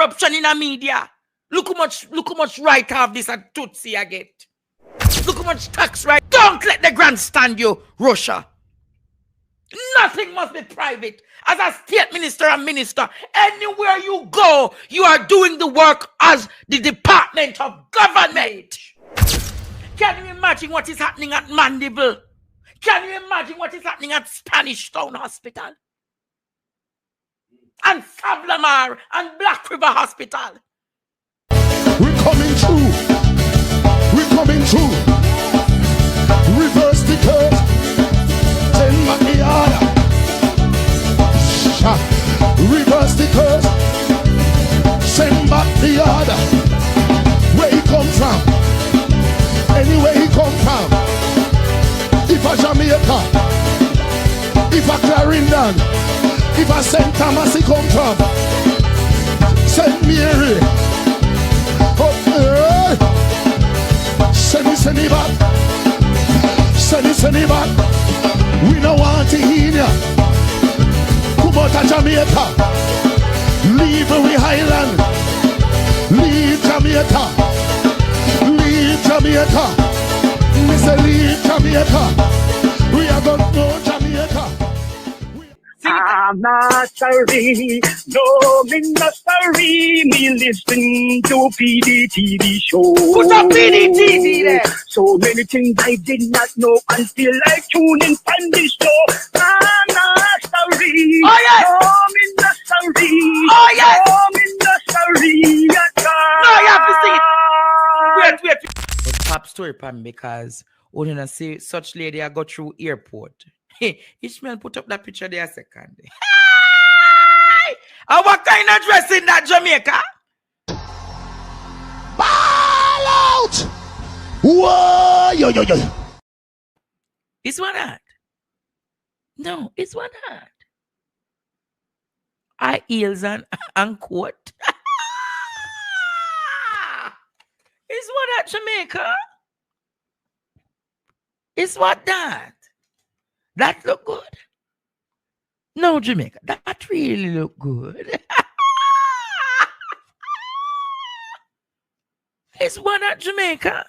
corruption in the media. Look how much right have this at Tutsi I get. Look how much tax right. Don't let the grandstand you, Russia. Nothing must be private. As a state minister and minister, anywhere you go, you are doing the work as the department of government. Can you imagine what is happening at Mandible? Can you imagine what is happening at Spanish Town Hospital? And Sablamar and Black River Hospital? We're coming through. We're coming through. Reverse the curve. Send back the order. Reverse the curve. Send back the order. Where he come from? Anywhere he come from. If a Jamaica, if a Clarendon, if a St. Thomas he come from, St. Mary, send it back, send it back. We don't want to hear ya. Come out of Jamaica, leave we Highland, leave Jamaica, leave Jamaica. We say leave Jamaica. We are going to go Jamaica. I'm not sorry, no, me not sorry. Me listen to PDTV show. Put up PDTV there. So many things I did not know until I tuned in on this show. I'm not sorry, oh, yes. no, me not sorry. Oh yes, no, me not sorry at all. No, you have to sing it. Wait. But top story, Pam, because when you see such lady I go through airport. Ishmael put up that picture there a second. And what kind of dress in that Jamaica? Ball out! Whoa! Yo. It's one hand. No, it's one hand. High heels and coat. It's what at Jamaica? It's what that? That look good? No, Jamaica. That really look good. It's one at Jamaica.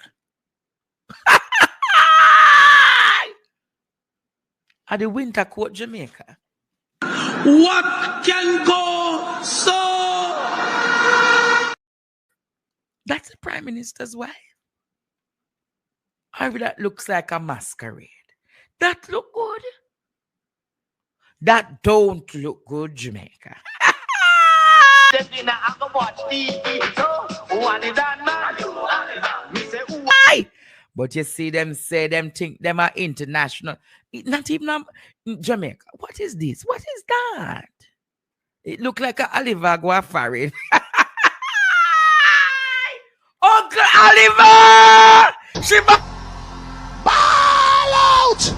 At the winter coat Jamaica. What can go so? That's the Prime Minister's wife. Or that looks like a masquerade. That look good. That don't look good, Jamaica. But you see them say them think them are international. Not even Jamaica. What is this? What is that? It look like a Oliver Guafarin. Uncle Oliver! She ball out!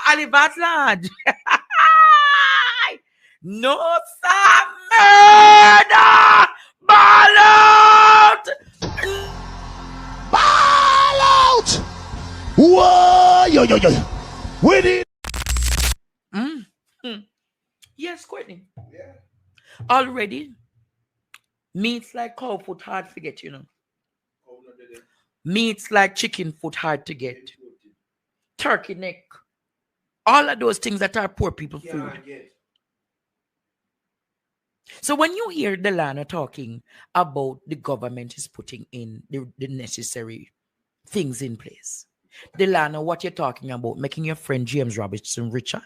Oliver's lad. No, sir, murder! Ball out! Ball out! Whoa! Yo. With it. Yes, Courtney. Yeah. Already, meats like cow foot hard to get, you know. Meats like chicken foot hard to get. Turkey neck. All of those things that are poor people food. So when you hear Delano talking about the government is putting in the necessary things in place, Delano, what you're talking about, making your friend James Robertson richer?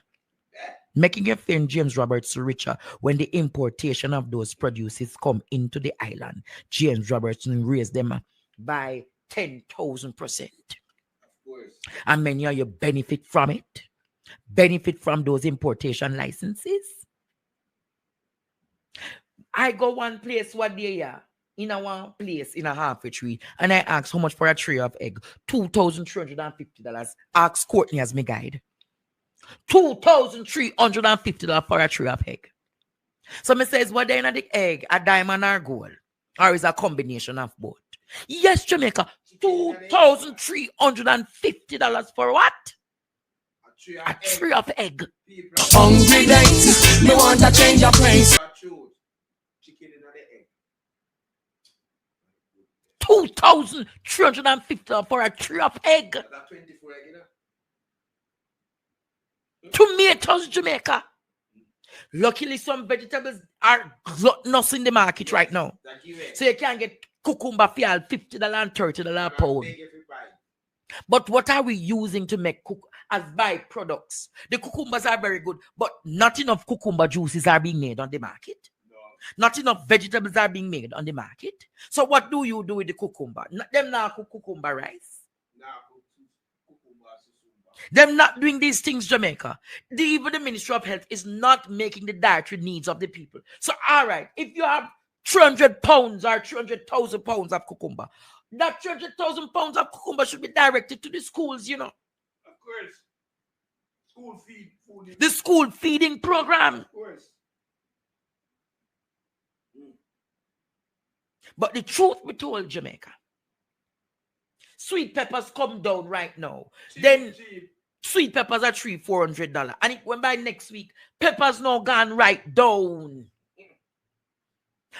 Making your friend James Robertson richer when the importation of those produces come into the island. James Robertson raised them by 10,000%. And many of you benefit from it. Benefit from those importation licenses. I go one place one day, in a one place in a halfway tree, and I ask how much for a tray of egg. $2,350. Ask Courtney as my guide. $2,350 for a tray of egg. So me says, what then the egg, a diamond or gold? Or is a combination of both? Yes, Jamaica. $2,350 for what? A tray of egg. Hungry days, me want to change your place. $2,350 for a tray of egg. Tomatoes, Jamaica. Luckily, some vegetables are gluttonous in the market right now. So you can get cucumber for $50 and $30 a pound. But what are we using to make as byproducts? The cucumbers are very good, but not enough cucumber juices are being made on the market. Not enough vegetables are being made on the market. So what do you do with the cucumber? Them now cook cucumber rice. Them not doing these things, Jamaica. Even the Ministry of Health is not making the dietary needs of the people. So, all right, if you have 300 pounds or 300,000 pounds of cucumber, that 300,000 pounds of cucumber should be directed to the schools, you know. Of course. School feed. The school feeding program. Of course. But the truth be told, Jamaica, sweet peppers come down right now. Then sweet peppers are $300-400. And it went by next week, peppers now gone right down.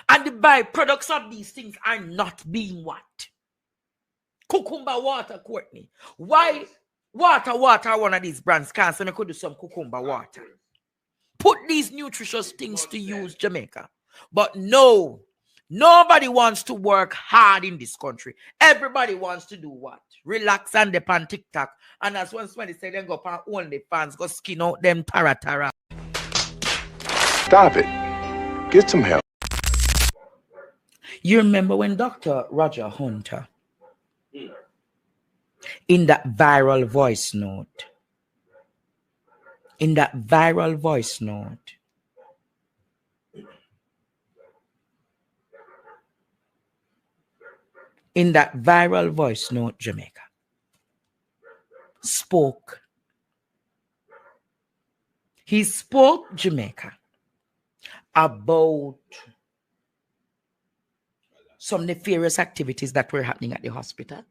And the byproducts of these things are not being what? Cucumber water, Courtney. Why water one of these brands can't say I could do some cucumber water? Put these nutritious things to use, Jamaica. But no, nobody wants to work hard in this country. Everybody wants to do what? Relax and depend TikTok. And as once when they say they go upon OnlyFans, go skin out them tara. Stop it. Get some help. You remember when Dr. Roger Hunter, in that viral voice note, Jamaica, spoke. He spoke, Jamaica, about some nefarious activities that were happening at the hospital.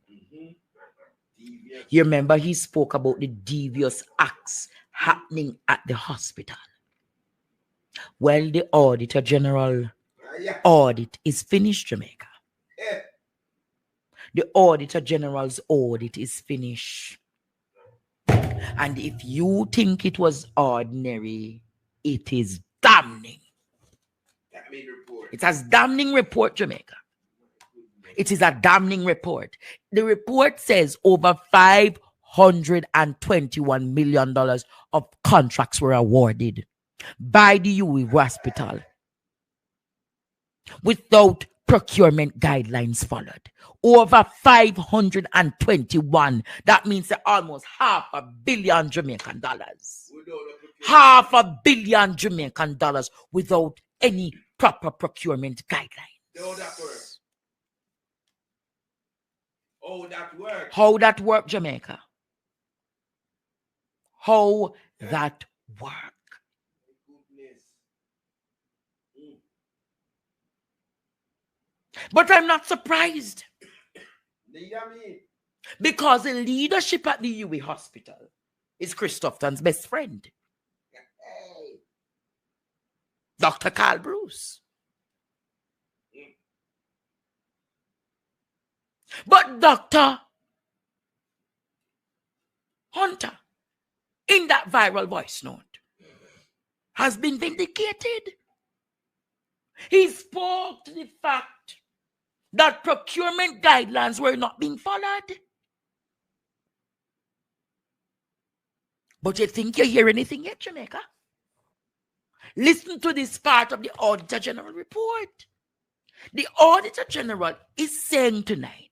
You remember he spoke about the devious acts happening at the hospital. Well, the Auditor General audit is finished, Jamaica. The Auditor General's audit is finished. And if you think it was ordinary, it is damning. It's a damning report, Jamaica. It is a damning report. The report says over $521 million of contracts were awarded by the UWI hospital without procurement guidelines followed. Over 521. That means almost $500 million Jamaican dollars. $500 million Jamaican dollars without any proper procurement guidelines. How that work, Jamaica? How that work? But I'm not surprised. Because the leadership at the UWI hospital is Christopher's best friend, Dr. Carl Bruce. But Dr. Hunter, in that viral voice note, has been vindicated. He spoke to the fact that procurement guidelines were not being followed. But you think you hear anything yet, Jamaica? Listen to this part of the Auditor General report. The Auditor General is saying tonight,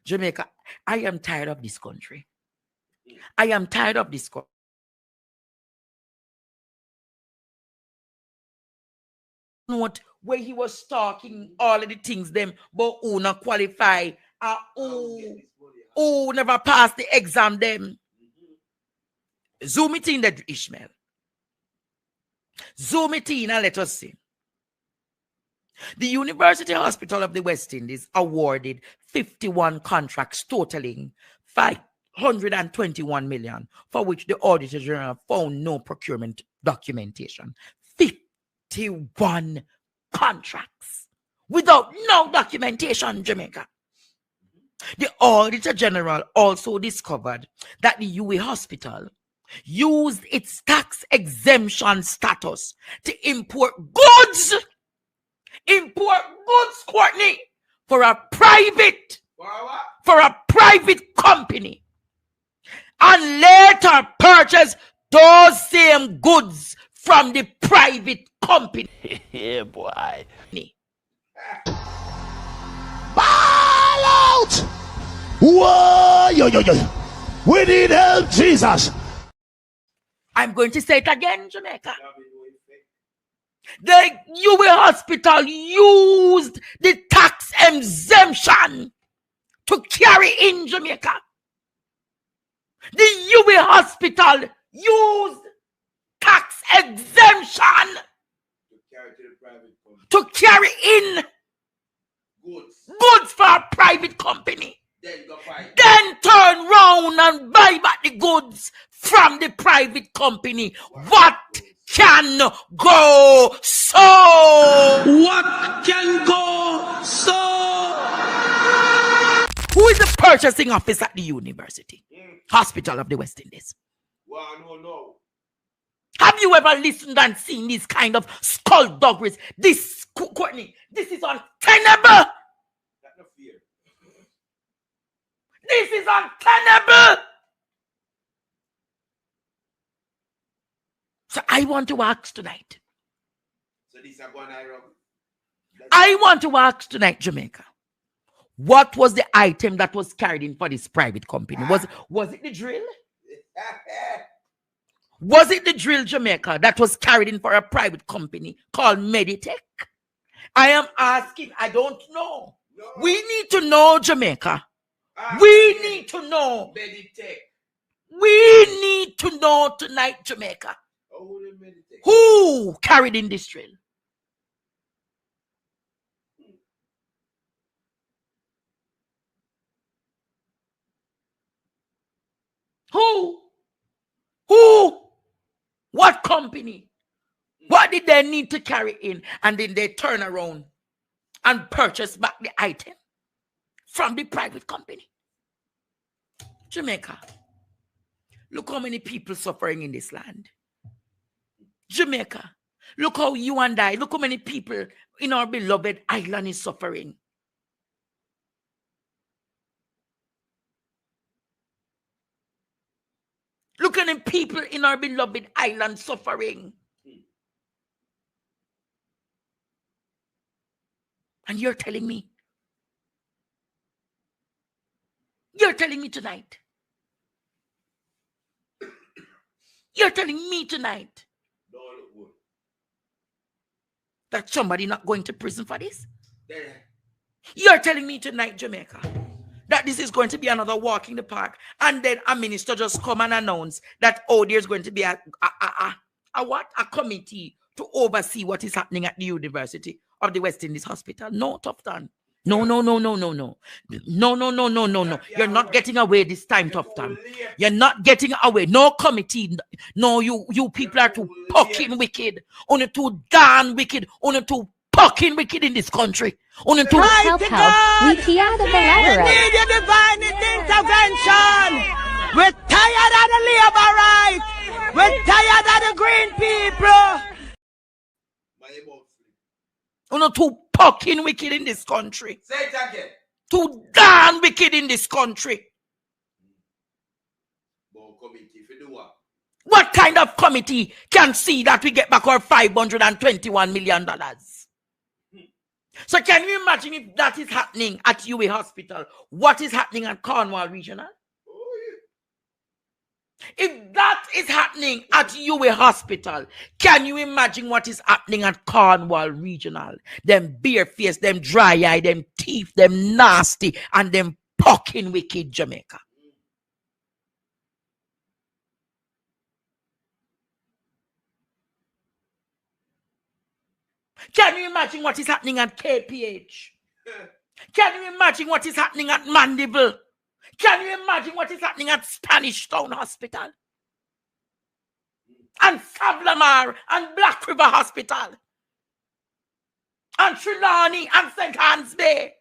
Jamaica, I am tired of this country. I am tired of this country. Note where he was talking all of the things them, but who not qualify, who never passed the exam them. Zoom it in, that Ishmael. Zoom it in and let us see. The University Hospital of the West Indies awarded 51 contracts totaling $521 million, for which the Auditor General found no procurement documentation. 41 contracts without no documentation, Jamaica. The Auditor General also discovered that the UA Hospital used its tax exemption status to import goods, Courtney, for a private company, and later purchase those same goods from the private company. Yeah, boy. Ball out! Whoa, yo. We need help, Jesus. I'm going to say it again, Jamaica. The UA Hospital used the tax exemption to carry in Jamaica. The UA Hospital used tax exemption to carry in goods for a private company. Then turn round and buy back the goods from the private company. What can go so? What can go so? Who is the purchasing officer at the university? Hospital of the West Indies. No. Have you ever listened and seen these kind of skullduggeries? This, Courtney, this is untenable. This is untenable. So I want to ask tonight. I want to ask tonight, Jamaica. What was the item that was carried in for this private company? Was it the drill? Was it the drill, Jamaica, that was carried in for a private company called Meditech? I am asking. I don't know. No. We need to know, Jamaica. We need to know. Meditech. We need to know tonight, Jamaica. Who carried in this drill? Who? What company? What did they need to carry in? And then they turn around and purchase back the item from the private company. Jamaica, look how many people suffering in this land. Jamaica, look how you and I, look how many people in our beloved island is suffering. Look at the people in our beloved island suffering. And you're telling me tonight. You're telling me tonight that somebody not going to prison for this? You're telling me tonight, Jamaica, that this is going to be another walk in the park, and then a minister just come and announce that, oh, there's going to be a committee to oversee what is happening at the University of the West Indies Hospital. No, Tough Town. No. You're not getting away this time, Tough Town. You're not getting away. No committee. No, you people are too fucking wicked. Only too darn wicked. Only too fucking wicked in this country. Only too help. We tear the We need your divine intervention. We're tired of the labor rights. We're tired of the green people. Only too fucking wicked in this country. Say it again. Too darn wicked in this country. What kind of committee can see that we get back our $521 million? So can you imagine if that is happening at UA Hospital? What is happening at Cornwall Regional? If that is happening at UA Hospital, can you imagine what is happening at Cornwall Regional? Them bare-faced, them dry-eyed, them teeth, them nasty, and them fucking wicked Jamaica. Can you imagine what is happening at KPH? Can you imagine what is happening at Mandeville? Can you imagine what is happening at Spanish Town Hospital? And Sablamar and Black River Hospital? and Trelawney and St. Anne's Bay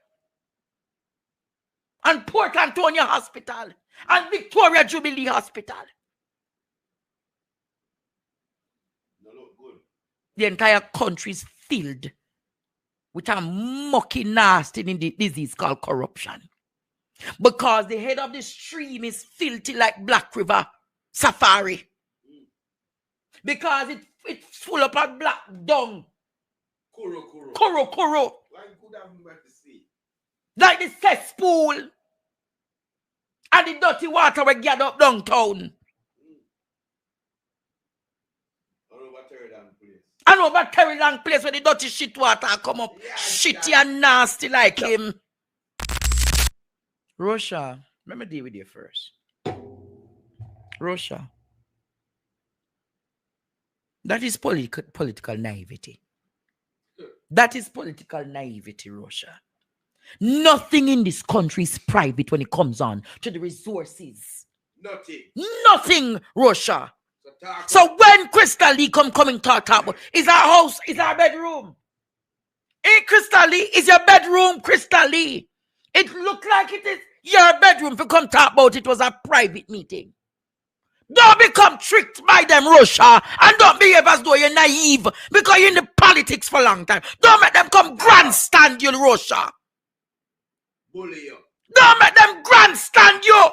and Port Antonio Hospital and Victoria Jubilee Hospital. The entire country is filled with a mucky, nasty disease called corruption. Because the head of the stream is filthy like Black River Safari. Because it's full of a black dung. Kuro. Like the cesspool. And the dirty water we gather up downtown. I know about Terry Long place where the dirty shit water come up. Yeah, shitty and nasty like him. Russia, let me deal with you first. Russia. That is political naivety. That is political naivety, Russia. Nothing in this country is private when it comes on to the resources. Nothing, Russia. So when Crystal Lee coming talk about, is our house, is our bedroom. Hey, Crystal Lee, is your bedroom, Crystal Lee? It look like it is your bedroom to come talk about it was a private meeting. Don't become tricked by them, Russia, and don't behave as though you're naive because you're in the politics for a long time. Don't make them come grandstand you, Russia. Bully you. Don't make them grandstand you.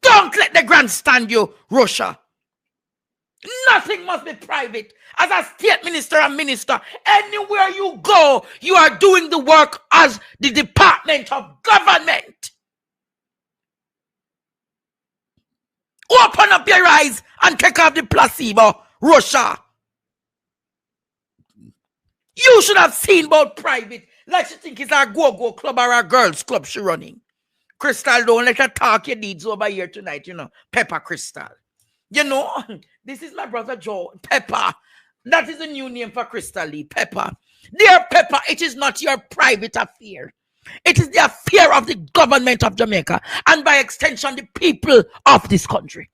Don't let the grandstand you, Russia. Nothing must be private. As a state minister and minister, anywhere you go, you are doing the work as the department of government. Open up your eyes and take off the placebo, Russia. You should have seen about private. Like she think it's a go-go club or a girls club she running. Crystal, don't let her talk your deeds over here tonight, you know. Pepper Crystal. You know, this is my brother Joe. Pepper. That is a new name for Crystal Lee. Pepper. Dear Pepper, it is not your private affair. It is the affair of the government of Jamaica and by extension the people of this country.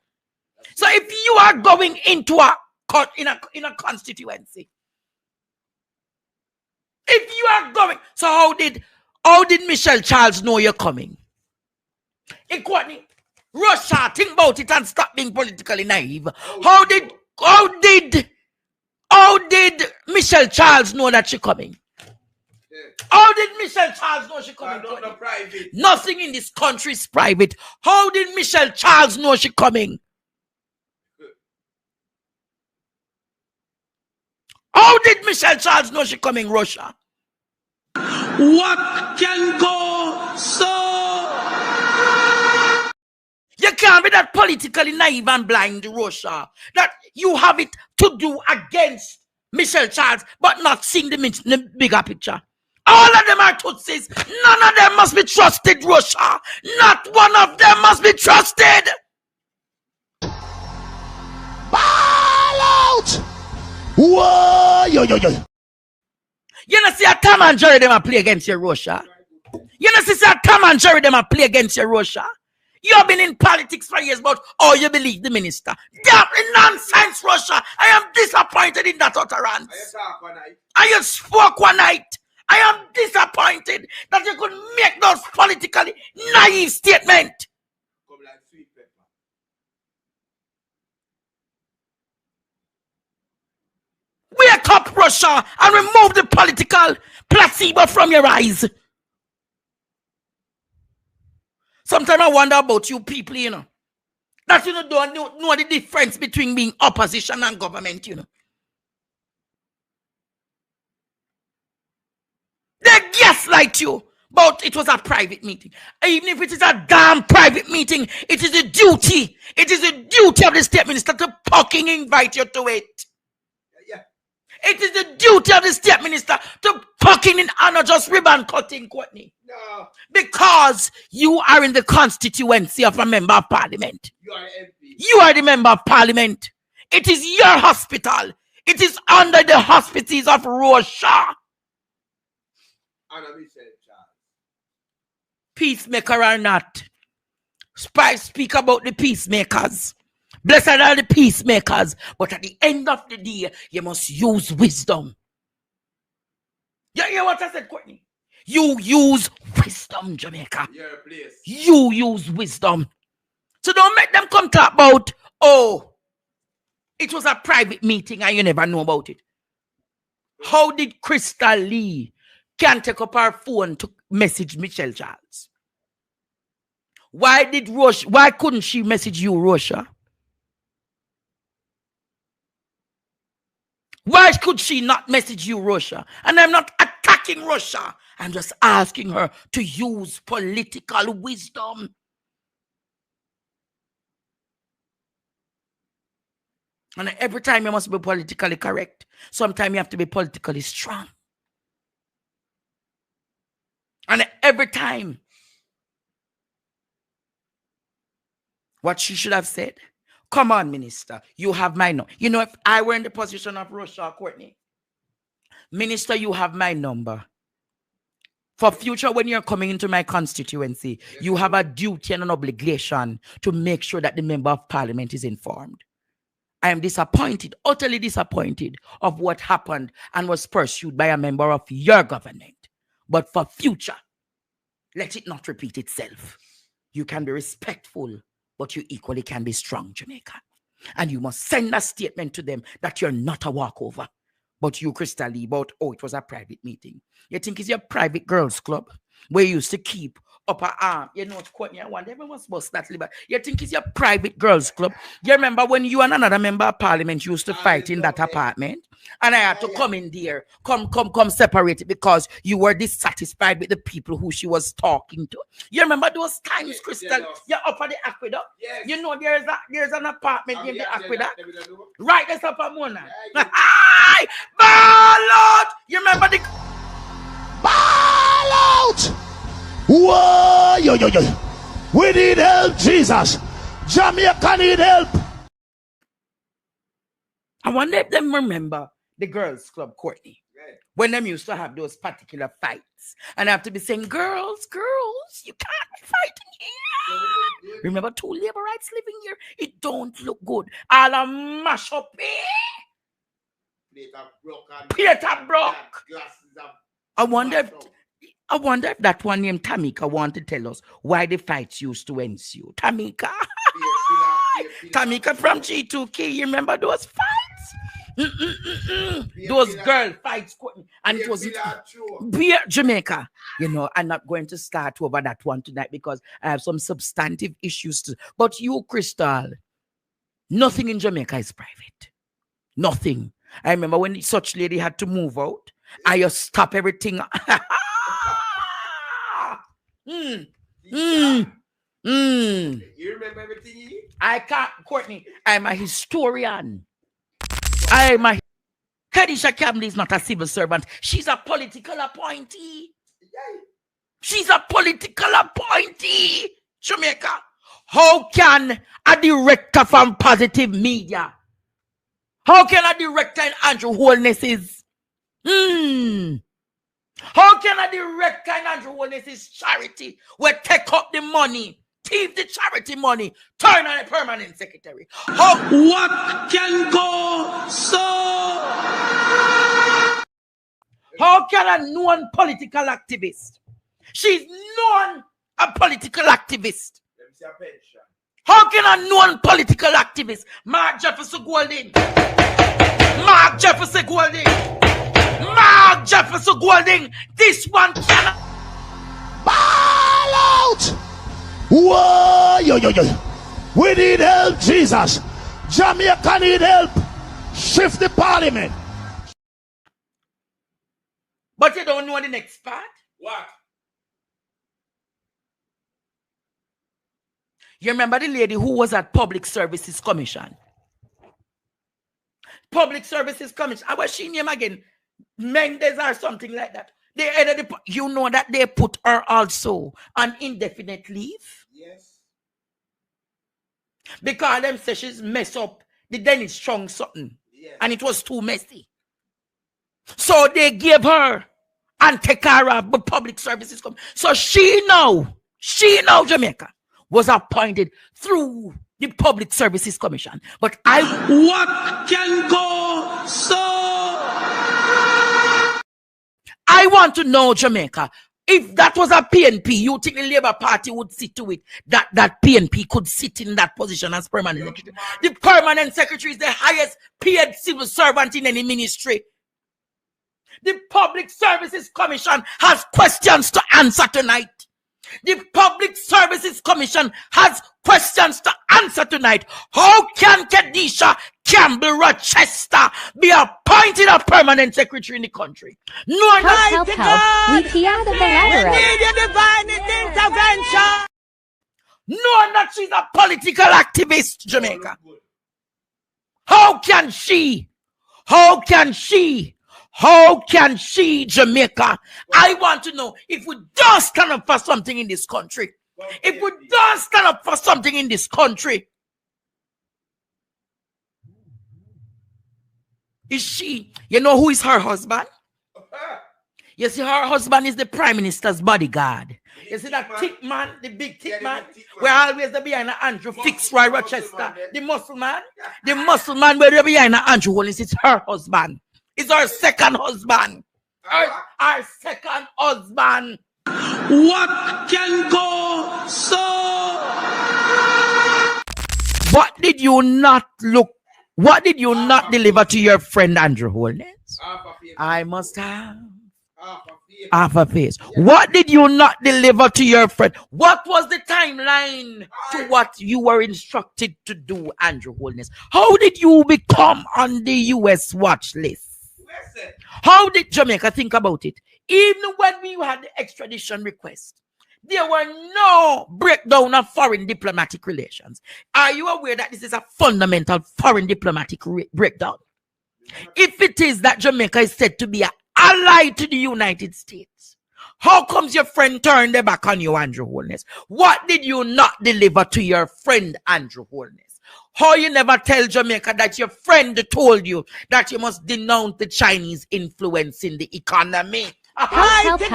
So if you are going into a constituency, if you are going, so how did Michelle Charles know you're coming? In Courtney, Russia, think about it and stop being politically naive. How did Michelle Charles know that she's coming? How did Michelle Charles know she's coming? Nothing in this country is private. How did Michelle Charles know she's coming? How did Michelle Charles know she's coming, Russia? What can go so? You can't be that politically naive and blind, Russia, that you have it to do against Michelle Charles, but not seeing the bigger picture. All of them are Tutsis. None of them must be trusted, Russia. Not one of them must be trusted. Ball out! Whoa! Yo. You know, see a Tom and Jerry them a play against your Russia. You know, see a Tom and Jerry them a play against your Russia. You have been in politics for years, but oh, you believe the minister. That nonsense, Russia. I am disappointed in that utterance. And you spoke one night. I am disappointed that you could make those politically naive statements. Wake up, Russia, and remove the political placebo from your eyes. Sometimes I wonder about you people, you know. That you don't know the difference between being opposition and government, you know. They gaslight you, but it was a private meeting. Even if it is a damn private meeting, it is a duty. It is a duty of the state minister to fucking invite you to it. It is the duty of the state minister to fucking honor just ribbon cutting, Courtney. No. Because you are in the constituency of a member of parliament. You are MP. You are the member of parliament. It is your hospital. It is under the hospices of Russia. Peacemaker or not, spies speak about the peacemakers. Blessed are the peacemakers. But at the end of the day, you must use wisdom. You hear what I said, Courtney? You use wisdom, Jamaica. You use wisdom. So don't make them come talk about, oh, it was a private meeting and you never know about it. How did Crystal Lee can take up her phone to message Michelle Charles? Why couldn't she message you, Russia? Why could she not message you, Russia? And I'm not attacking Russia. I'm just asking her to use political wisdom. And every time you must be politically correct. Sometimes you have to be politically strong. And every time, what she should have said, come on, minister, you have my number. You know, if I were in the position of Russia, Courtney, minister, you have my number. For future, when you're coming into my constituency, you have a duty and an obligation to make sure that the member of parliament is informed. I am disappointed, utterly disappointed of what happened and was pursued by a member of your government. But for future, let it not repeat itself. You can be respectful, but you equally can be strong, Jamaica. And you must send a statement to them that you're not a walkover. But you, Crystal Lee, about, oh, it was a private meeting. You think it's your private girls club where you used to keep up her arm. You know, it's Courtney, I want everyone was supposed that liver. You think it's your private girls club. You remember when you and another member of parliament used to fight in that apartment? And I had to come in there, come separate it because you were dissatisfied with the people who she was talking to. You remember those times, Crystal? You're up at the aqueduct. Yes. You know there's an apartment in the aqueduct. Right, that's up at Mona. Ball out! You remember the Ball out! Whoa, yo. We need help, Jesus. Jamaica need help. I wonder if them remember the girls' club, Courtney, when them used to have those particular fights. And I have to be saying, girls, you can't be fighting here. Remember 2 labor rights living here? It don't look good. All a mash up here. Peter broke. I wonder if that one named Tamika want to tell us why the fights used to ensue. Tamika. Tamika from G2K. You remember those fights? Those girl fights. And it was Jamaica. You know, I'm not going to start over that one tonight because I have some substantive issues. But you, Crystal, nothing in Jamaica is private. Nothing. I remember when such lady had to move out. I just stop everything. You remember everything? I can't, Courtney. I'm a historian. Khadijah Campbell is not a civil servant. She's a political appointee. Jamaica. How can a director from Positive Media? How can a director in Andrew Holness's? How can a director in Andrew Holness's charity will take up the money, thief the charity money, turn on a permanent secretary? What can go so? How can a known political activist? She's known a political activist. How can a known political activist, Mark Jefferson Golding, this one cannot. Ball out! Whoa, yo. We need help, Jesus. Jamaica need help. Shift the parliament. But you don't know the next part? What? You remember the lady who was at Public Services Commission? Public Services Commission. How was she name again? Mendes or something like that. They ended you know that they put her also on indefinite leave? Yes. Because them say she's mess up the Dennis Strong something. Yes. And it was too messy. So they gave her and take her off the Public Services Commission. So she now Jamaica was appointed through The Public Services Commission. But What can go so? I want to know, Jamaica, if that was a PNP, you think the Labour Party would sit to it, that PNP could sit in that position as permanent secretary? The permanent secretary is the highest paid civil servant in any ministry. The Public Services Commission has questions to answer tonight. The Public Services Commission has questions to answer tonight. How can Kedisha Campbell Rochester be appointed a permanent secretary in the country? No, Help. We hear the We Balaram. need your divine intervention. no, that she's a political activist, Jamaica. How can she, Jamaica? I want to know if we don't stand up for something in this country. If we don't stand up for something in this country, is she, you know who is her husband? You see, her husband is the Prime Minister's bodyguard. You see that thick man, the big thick man, where always the behind Andrew Fitzroy Rochester, the muscle man where the behind Andrew Holness is her husband. It's her second husband. Our second husband. What can go so? What did you not deliver to your friend Andrew Holness? I must have half a face. What did you not deliver to your friend? What was the timeline to what you were instructed to do, Andrew Holness? How did you become on the US watch list? How did Jamaica think about it? Even when we had the extradition request, there were no breakdown of foreign diplomatic relations. Are you aware that this is a fundamental foreign diplomatic breakdown? If it is that Jamaica is said to be an ally to the United States, how comes your friend turned their back on you, Andrew Holness? What did you not deliver to your friend, Andrew Holness? How you never tell Jamaica that your friend told you that you must denounce the Chinese influence in the economy? Help. We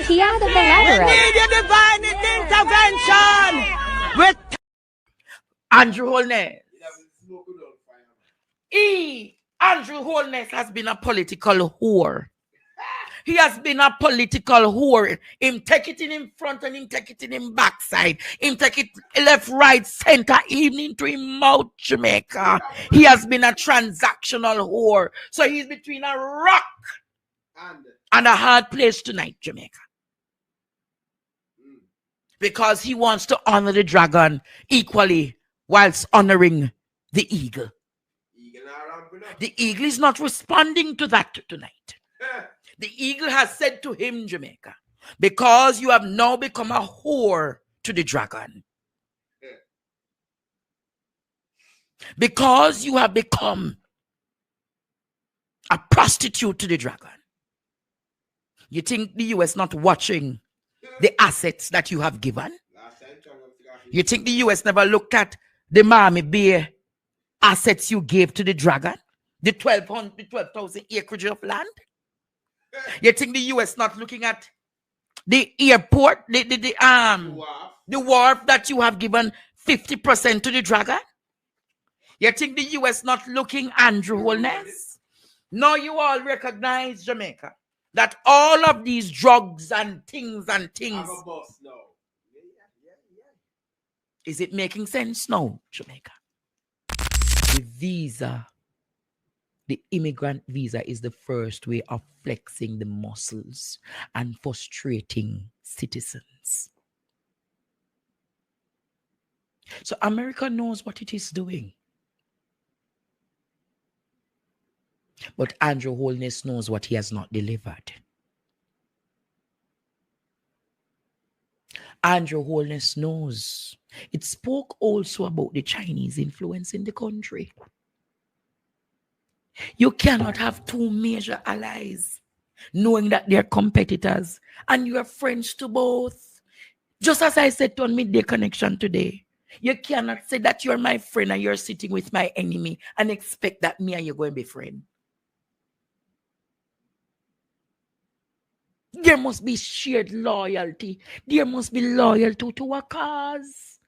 hear the We Balaram. need your divine intervention. With Andrew Holness. Andrew Holness has been a political whore. He has been a political whore. Him take it in front and him take it in him backside. Him take it left, right, center, even into him mouth, Jamaica. He has been a transactional whore. So he's between a rock and a hard place tonight, Jamaica. Because he wants to honor the dragon equally whilst honoring the eagle. The eagle is not responding to that tonight. The eagle has said to him, Jamaica, because you have now become a whore to the dragon. Because you have become a prostitute to the dragon. You think the US not watching the assets that you have given? You think the US never looked at the Miami Bay assets you gave to the dragon? The 12,000 acreage of land? You think the US not looking at the airport, the wharf that you have given 50% to the dragon? You think the US not looking, Andrew Holness? Now you all recognize, Jamaica, that all of these drugs and things is it making sense now, Jamaica? The visa, the immigrant visa is the first way of flexing the muscles and frustrating citizens. So America knows what it is doing. But Andrew Holness knows what he has not delivered. Andrew Holness knows. It spoke also about the Chinese influence in the country. You cannot have two major allies knowing that they're competitors and you are friends to both. Just as I said on Midday Connection today, you cannot say that you're my friend and you're sitting with my enemy and expect that me and you're going to be friends. There must be shared loyalty. There must be loyalty to a cause.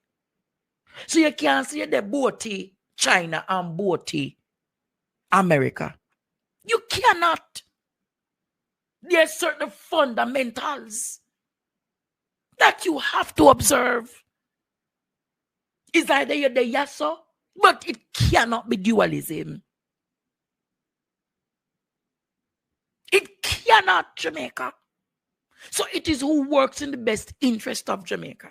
So you can't say the both China and both America. You cannot. There are certain fundamentals that you have to observe. It's either you're the yes or, but it cannot be dualism. It cannot, Jamaica. So it is who works in the best interest of Jamaica.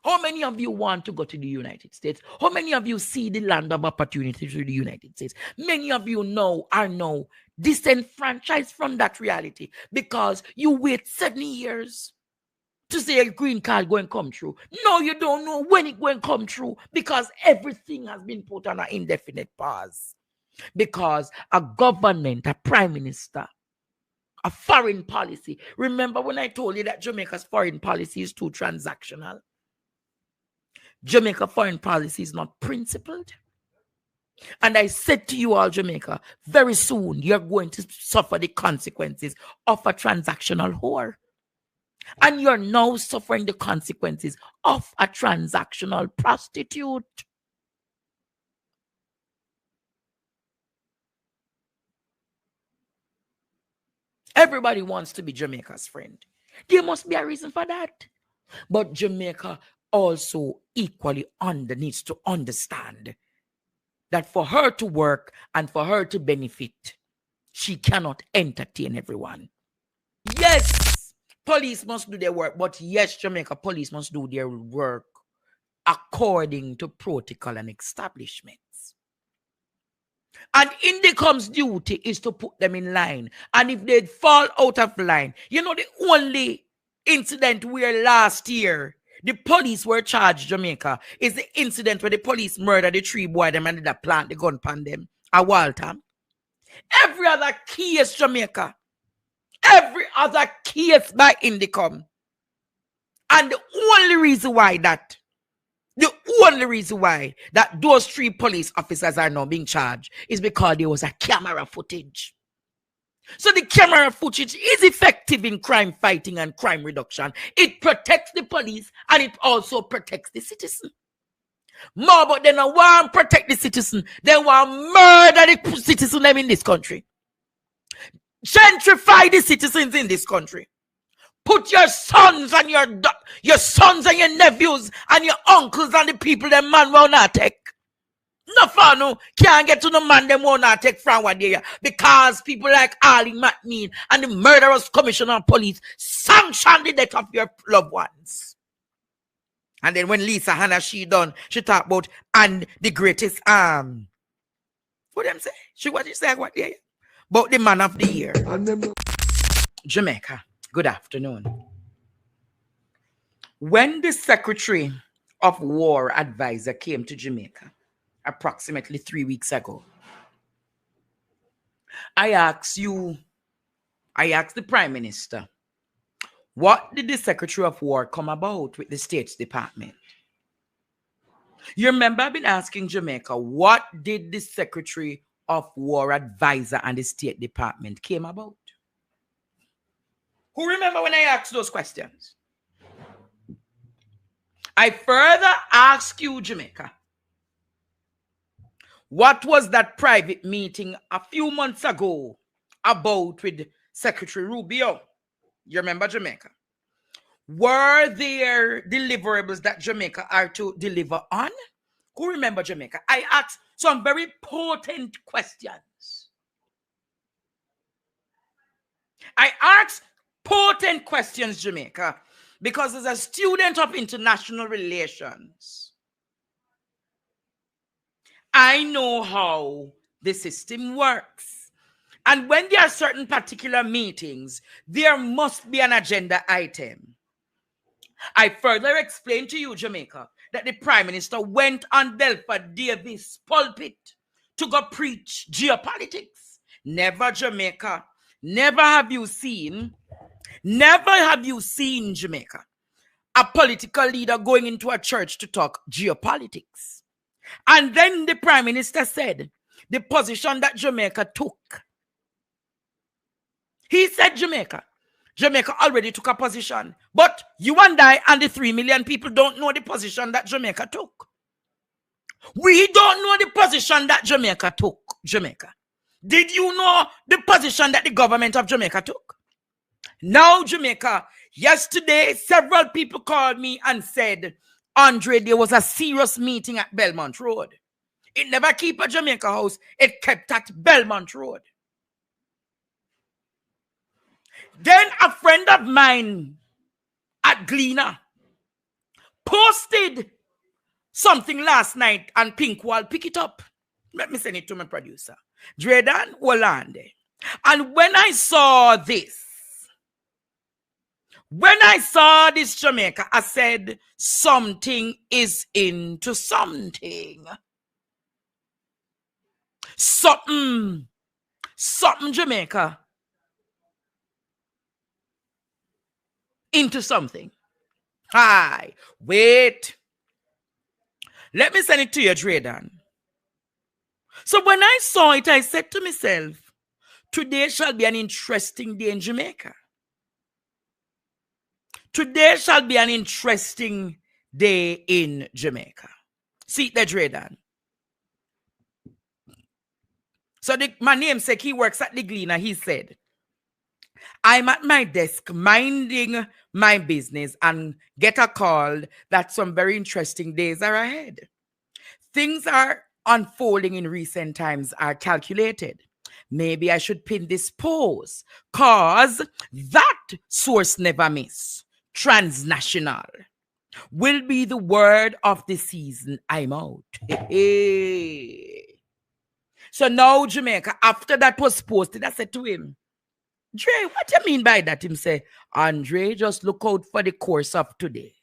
How many of you want to go to the United States? How many of you see the land of opportunity to the United States? Many of you are now disenfranchised from that reality because you wait 7 years to say a green card going to come through. No, you don't know when it's going to come through because everything has been put on an indefinite pause. Because a government, a prime minister, a foreign policy. Remember when I told you that Jamaica's foreign policy is too transactional? Jamaica foreign policy is not principled. And I said to you all, Jamaica, very soon you're going to suffer the consequences of a transactional whore. And you're now suffering the consequences of a transactional prostitute. Everybody wants to be Jamaica's friend. There must be a reason for that. But Jamaica also equally needs to understand that for her to work and for her to benefit, she cannot entertain everyone. Yes, police must do their work, but yes, Jamaica police must do their work according to protocol and establishments. And INDECOM's duty is to put them in line. And if they fall out of line, you know, the only incident where last year the police were charged Jamaica is the incident where the police murdered the 3 boys them and did plant the gun upon them at Waltham. Every other case, Jamaica, every other case by INDECOM. And the only reason why that those 3 police officers are now being charged is because there was a camera footage. So the camera footage is effective in crime fighting and crime reduction. It protects the police and it also protects the citizen. More, but they don't want to protect the citizen. They want to murder the citizen in this country. Gentrify the citizens in this country. Put your sons and your sons and your nephews and your uncles and the people that man will not take. No fun, no. Can't get to the man them will not take from what they are. Because people like Ali McNeil and the murderous commissioner of police sanction the death of your loved ones. And then when Lisa Hannah she talk about and the greatest what them say? What you say what they about the man of the year. Jamaica. Good afternoon. When the Secretary of War advisor came to Jamaica approximately 3 weeks ago, I asked the Prime Minister, what did the Secretary of War come about with the State Department? You remember I've been asking Jamaica, what did the Secretary of War advisor and the State Department came about? Who remember when I asked those questions? I further ask you, Jamaica, what was that private meeting a few months ago about with Secretary Rubio? You remember, Jamaica? Were there deliverables that Jamaica are to deliver on? Who remember, Jamaica? I asked some very potent questions. I asked potent questions, Jamaica, because as a student of international relations, I know how the system works. And when there are certain particular meetings, there must be an agenda item. I further explained to you, Jamaica, that the Prime Minister went on Belford Davis' pulpit to go preach geopolitics. Never, Jamaica. Never have you seen, Jamaica, a political leader going into a church to talk geopolitics. And then the Prime Minister said the position that Jamaica took. He said, Jamaica, Jamaica already took a position. But you and I and the 3 million people don't know the position that Jamaica took. We don't know the position that Jamaica took. Jamaica. Did you know the position that the government of Jamaica took? Now, Jamaica, yesterday, several people called me and said, Andre, there was a serious meeting at Belmont Road. It never kept at Jamaica House. It kept at Belmont Road. Then a friend of mine at Gleaner posted something last night and Pinkwall pick it up. Let me send it to my producer, Dredan Wolande. And when I saw this Jamaica, I said, something is into something. Something Jamaica into something. Hi, wait. Let me send it to you, Dredan. So when I saw it, I said to myself, today shall be an interesting day in Jamaica. Today shall be an interesting day in Jamaica. See there, Dredan. So my namesake, he works at the Gleaner. He said, I'm at my desk minding my business and get a call that some very interesting days are ahead. Things are unfolding in recent times are calculated. Maybe I should pin this pause, cause that source never miss. Transnational will be the word of the season. I'm out. So now, Jamaica, after that was posted, I said to him, Dre, what do you mean by that? Him say, Andre, just look out for the course of today.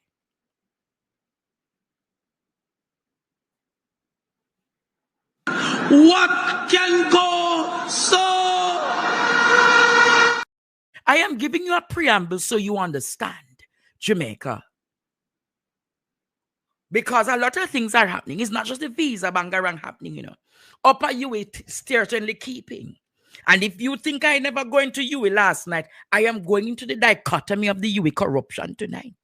What can go so? I am giving you a preamble so you understand, Jamaica. Because a lot of things are happening. It's not just the visa bangarang happening, you know. Upper UA certainly keeping. And if you think I never go into UA last night, I am going into the dichotomy of the UA corruption tonight.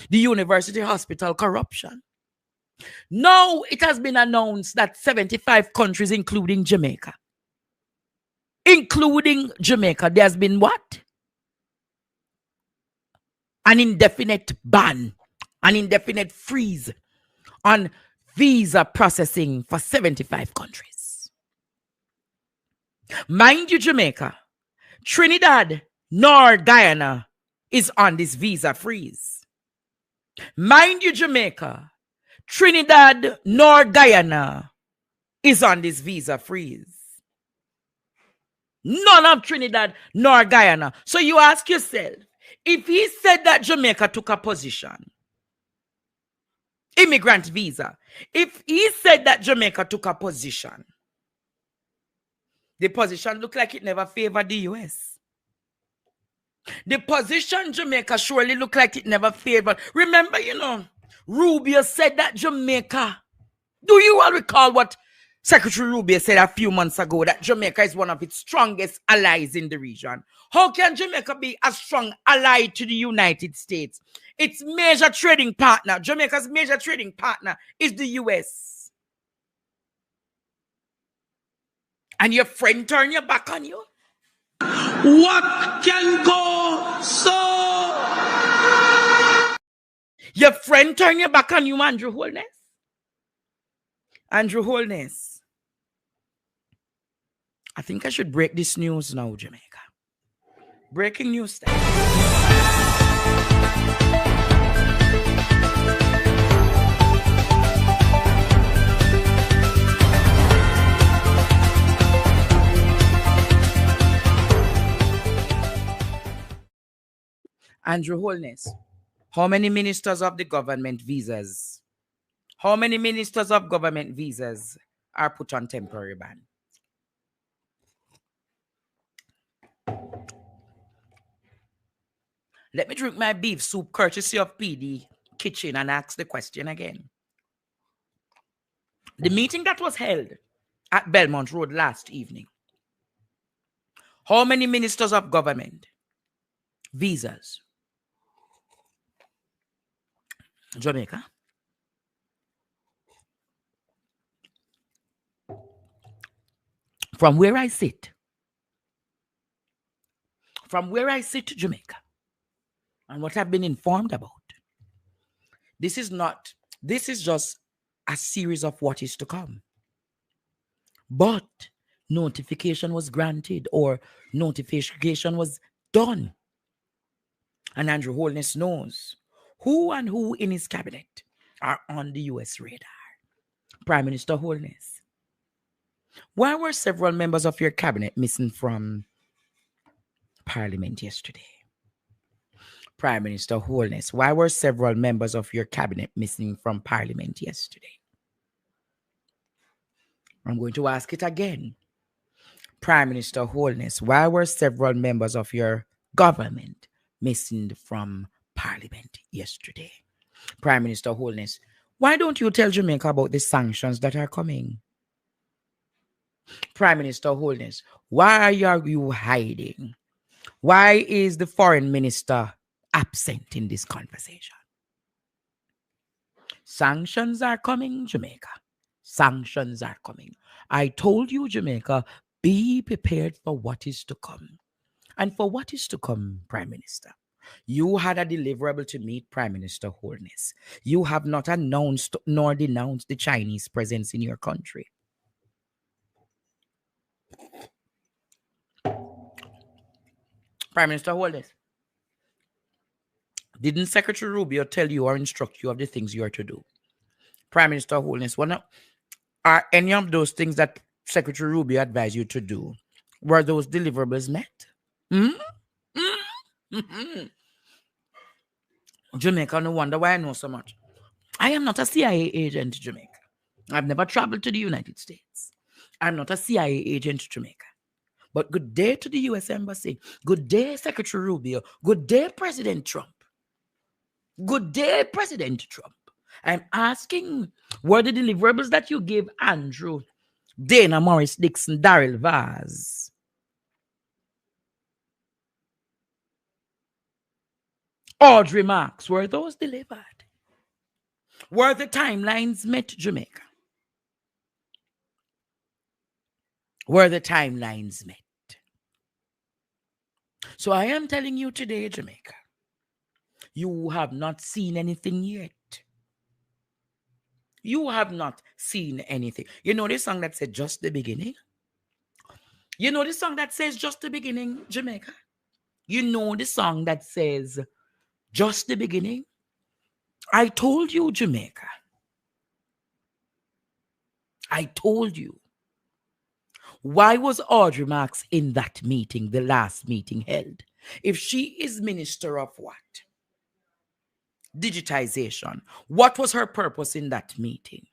The university hospital corruption. Now it has been announced that 75 countries, including Jamaica, there has been what? An indefinite ban, an indefinite freeze on visa processing for 75 countries. Mind you, Jamaica, Trinidad nor Guyana is on this visa freeze. Mind you, Jamaica, Trinidad nor Guyana is on this visa freeze. None of Trinidad nor Guyana. So you ask yourself, if he said that Jamaica took a position, immigrant visa, if he said that Jamaica took a position, the position looked like it never favored the US. The position Jamaica surely looked like it never favored. Remember, you know, Rubio said that Jamaica, do you all recall what Secretary Rubio said a few months ago, that Jamaica is one of its strongest allies in the region? How can Jamaica be a strong ally to the United States? Its major trading partner, Jamaica's major trading partner is the US. And your friend turn your back on you? What can go so? Your friend turn your back on you, Andrew Holness? Andrew Holness, I think I should break this news now, Jamaica. Breaking news time. Andrew Holness, how many ministers of the government visas? How many ministers of government visas are put on temporary ban? Let me drink my beef soup courtesy of PD Kitchen and ask the question again. The meeting that was held at Belmont Road last evening, how many ministers of government visas. Jamaica. From where I sit, Jamaica, and what I've been informed about, this is just a series of what is to come. But notification was granted, or notification was done. And Andrew Holness knows who in his cabinet are on the US radar. Prime Minister Holness, why were several members of your cabinet missing from Parliament yesterday? Prime Minister Holness, why were several members of your cabinet missing from Parliament yesterday? I'm going to ask it again. Prime Minister Holness, why were several members of your government missing from Parliament yesterday? Prime Minister Holness, why don't you tell Jamaica about the sanctions that are coming? Prime Minister Holness, why are you hiding? Why is the foreign minister absent in this conversation? Sanctions are coming, Jamaica. Sanctions are coming. I told you, Jamaica, be prepared for what is to come. And for what is to come, Prime Minister, you had a deliverable to meet Prime Minister Holness. You have not announced nor denounced the Chinese presence in your country. Prime Minister Holness, didn't Secretary Rubio tell you or instruct you of the things you are to do? Prime Minister Holness, are any of those things that Secretary Rubio advised you to do, were those deliverables met? Jamaica, no wonder why I know so much. I am not a CIA agent, Jamaica. I've never traveled to the United States. I'm not a CIA agent, Jamaica. But good day to the U.S. Embassy. Good day, Secretary Rubio. Good day, President Trump. Good day, President Trump. I'm asking, were the deliverables that you gave Andrew, Dana Morris Dixon, Daryl Vaz, Audrey Marks, were those delivered? Were the timelines met, Jamaica? Were the timelines met? So I am telling you today, Jamaica, you have not seen anything yet. You have not seen anything. You know the song that said just the beginning? You know the song that says just the beginning, Jamaica? You know the song that says just the beginning? I told you, Jamaica. I told you. Why was Audrey Marks in that meeting, the last meeting held? If she is minister of what? Digitization. What was her purpose in that meeting?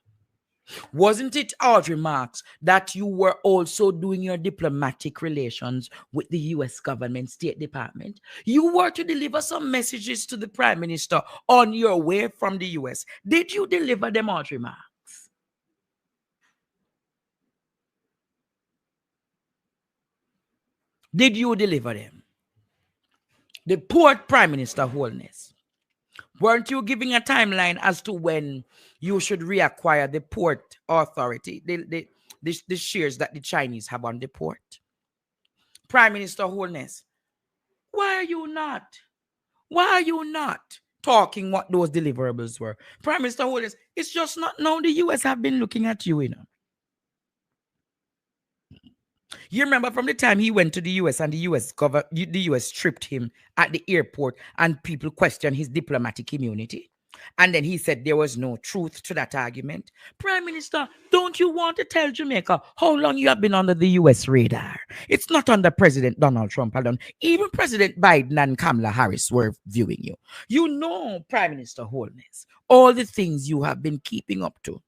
Wasn't it, Audrey Marks, that you were also doing your diplomatic relations with the U.S. government, State Department? You were to deliver some messages to the Prime Minister on your way from the U.S. Did you deliver them, Audrey Marks? Did you deliver them? The port Prime Minister Holness, weren't you giving a timeline as to when you should reacquire the port authority, the shares that the Chinese have on the port? Prime Minister Holness, why are you not talking what those deliverables were? Prime Minister Holness, it's just not now the US have been looking at you, you know. You remember from the time he went to the US and the US stripped him at the airport and people questioned his diplomatic immunity? And then he said there was no truth to that argument. Prime Minister, don't you want to tell Jamaica how long you have been under the US radar? It's not under President Donald Trump alone. Even President Biden and Kamala Harris were viewing you. You know, Prime Minister Holness, all the things you have been keeping up to.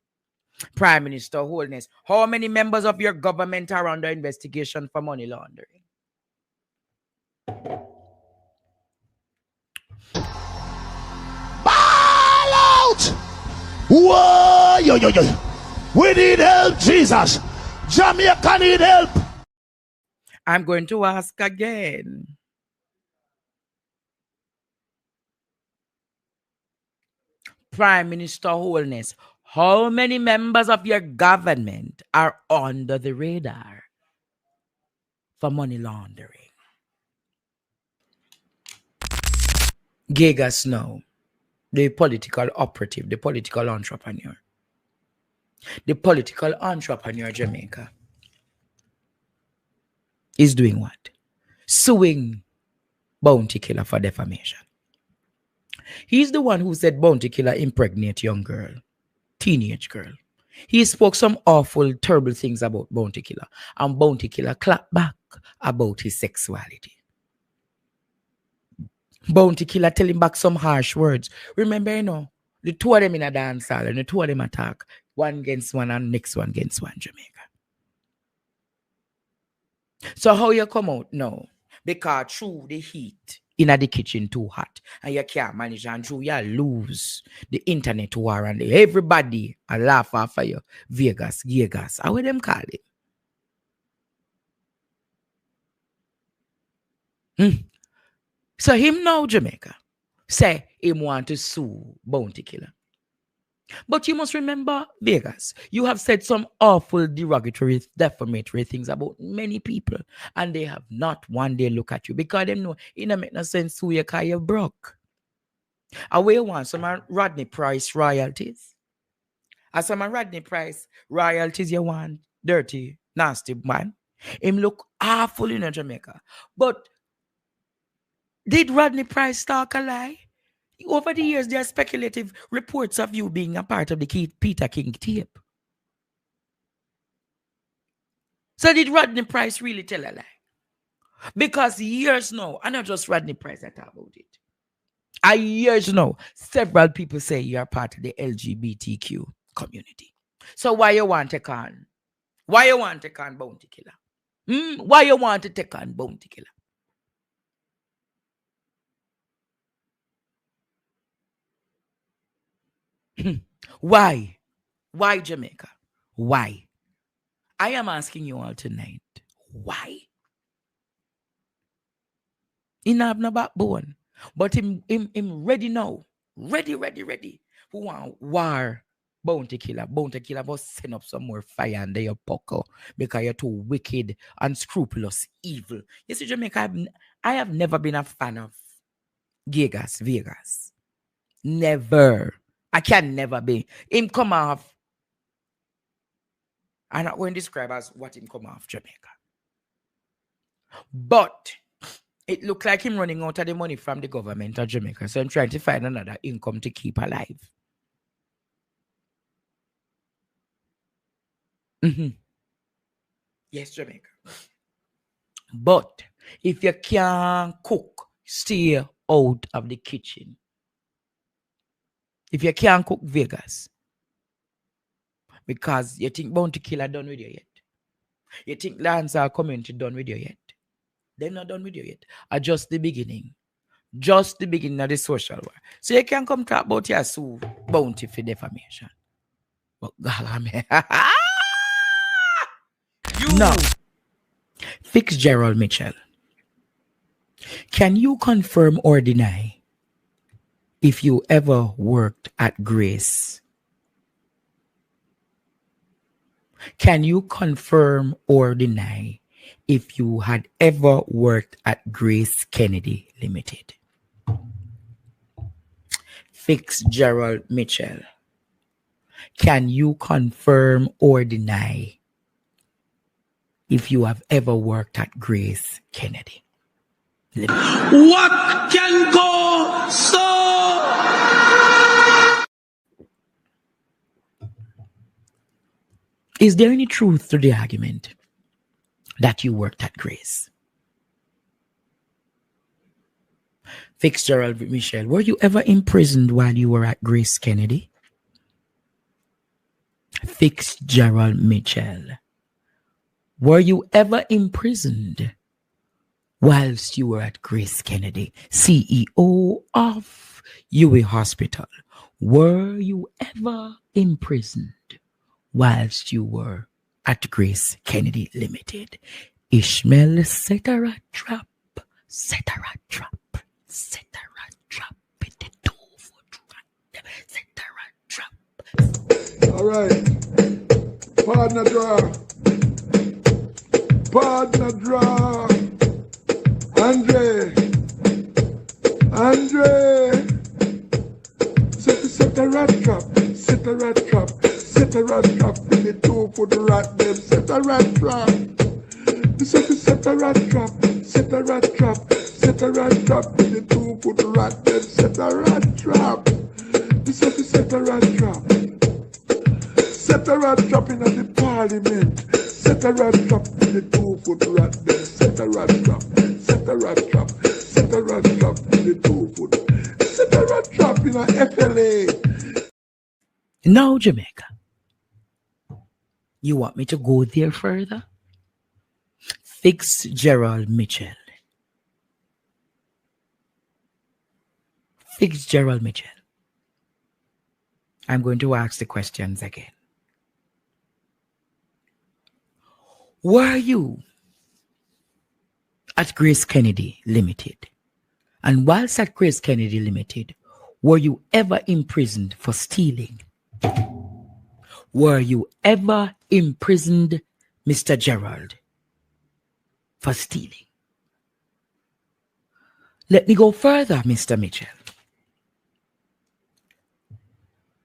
Prime Minister Holness, how many members of your government are under investigation for money laundering? Ball out! Whoa, yo. We need help, Jesus. Jamaica need help. I'm going to ask again. Prime Minister Holness, how many members of your government are under the radar for money laundering? Gigas now, the political operative, the political entrepreneur. The political entrepreneur Jamaica is doing what? Suing Bounty Killer for defamation. He's the one who said Bounty Killer impregnate young girl, teenage girl. He spoke some awful, terrible things about Bounty Killer, and Bounty Killer clapped back about his sexuality. Bounty Killer tell him back some harsh words. Remember, the two of them in a dance hall and the two of them attack, one against one and next one against one, Jamaica. So how you come out now? Because through the heat in the kitchen too hot and you can't manage, and through you lose the internet war and everybody a laugh after you. Vegas, how would them call it? So him now, Jamaica, say him want to sue Bounty Killer. But you must remember, Vegas, you have said some awful derogatory, defamatory things about many people, and they have not one day look at you because they know it don't make no sense who you call you broke. Away want some Rodney Price royalties. As some Rodney Price royalties you want, dirty, nasty man. Him look awful in Jamaica. But did Rodney Price talk a lie? Over the years, there are speculative reports of you being a part of the Peter King tape. So did Rodney Price really tell a lie? Because years now, and not just Rodney Price that talk about it. Years now, several people say you are part of the LGBTQ community. So why you want to take on? Why you want to take on Bounty Killer? Why you want to take on Bounty Killer? Why? Why Jamaica? Why? I am asking you all tonight. Why? He have no backbone. But him ready now. Ready. Who want war? Bounty Killer must send up some more fire under your pocket because you're too wicked, unscrupulous, evil. You see, Jamaica, I have never been a fan of Vegas. Never. I can never be. Him come off. I'm not going to describe as what him come off Jamaica. But it looked like him running out of the money from the government of Jamaica. So I'm trying to find another income to keep alive. Yes, Jamaica. But if you can't cook, stay out of the kitchen. If you can't cook, Vegas. Because you think Bounty Killer done with you yet. You think Lancer community done with you yet. They're not done with you yet. Just the beginning. Just the beginning of the social war. So you can come talk about your sue Bounty for defamation. But God, man. No. Fitzgerald Mitchell. Can you confirm or deny if you ever worked at Grace? Can you confirm or deny if you had ever worked at Grace Kennedy Limited? Fitzgerald Mitchell. Can you confirm or deny if you have ever worked at Grace Kennedy Limited? What can go so? Is there any truth to the argument that you worked at Grace? Fitzgerald Mitchell, were you ever imprisoned while you were at Grace Kennedy? Fitzgerald Mitchell, were you ever imprisoned whilst you were at Grace Kennedy, CEO of UA Hospital? Were you ever imprisoned whilst you were at Grace Kennedy Limited? Ishmael set her a trap, set her a trap, set her a trap, with the 2 foot right, set her Alright. Partner draw. Partner draw. Andre. Set a rat trap. Set a rat trap. Set a rat trap. In the 2 foot rat them. Set a rat trap. Set a rat trap. Set a rat trap. Set a rat trap. In the 2 foot rat them. Set a rat trap. Set a rat trap. Set a rat trap in the parliament. Set a rat trap in the 2 foot rat them. Set a rat trap. Set a rat trap. Set a rat trap in the 2 foot. Set a rat trap in a FLA. Now, Jamaica, you want me to go there further? Fitzgerald Mitchell. Fitzgerald Mitchell. I'm going to ask the questions again. Were you at Grace Kennedy Limited? And whilst at Grace Kennedy Limited, were you ever imprisoned for stealing? Were you ever imprisoned, Mr. Gerald, for stealing? Let me go further, Mr. Mitchell.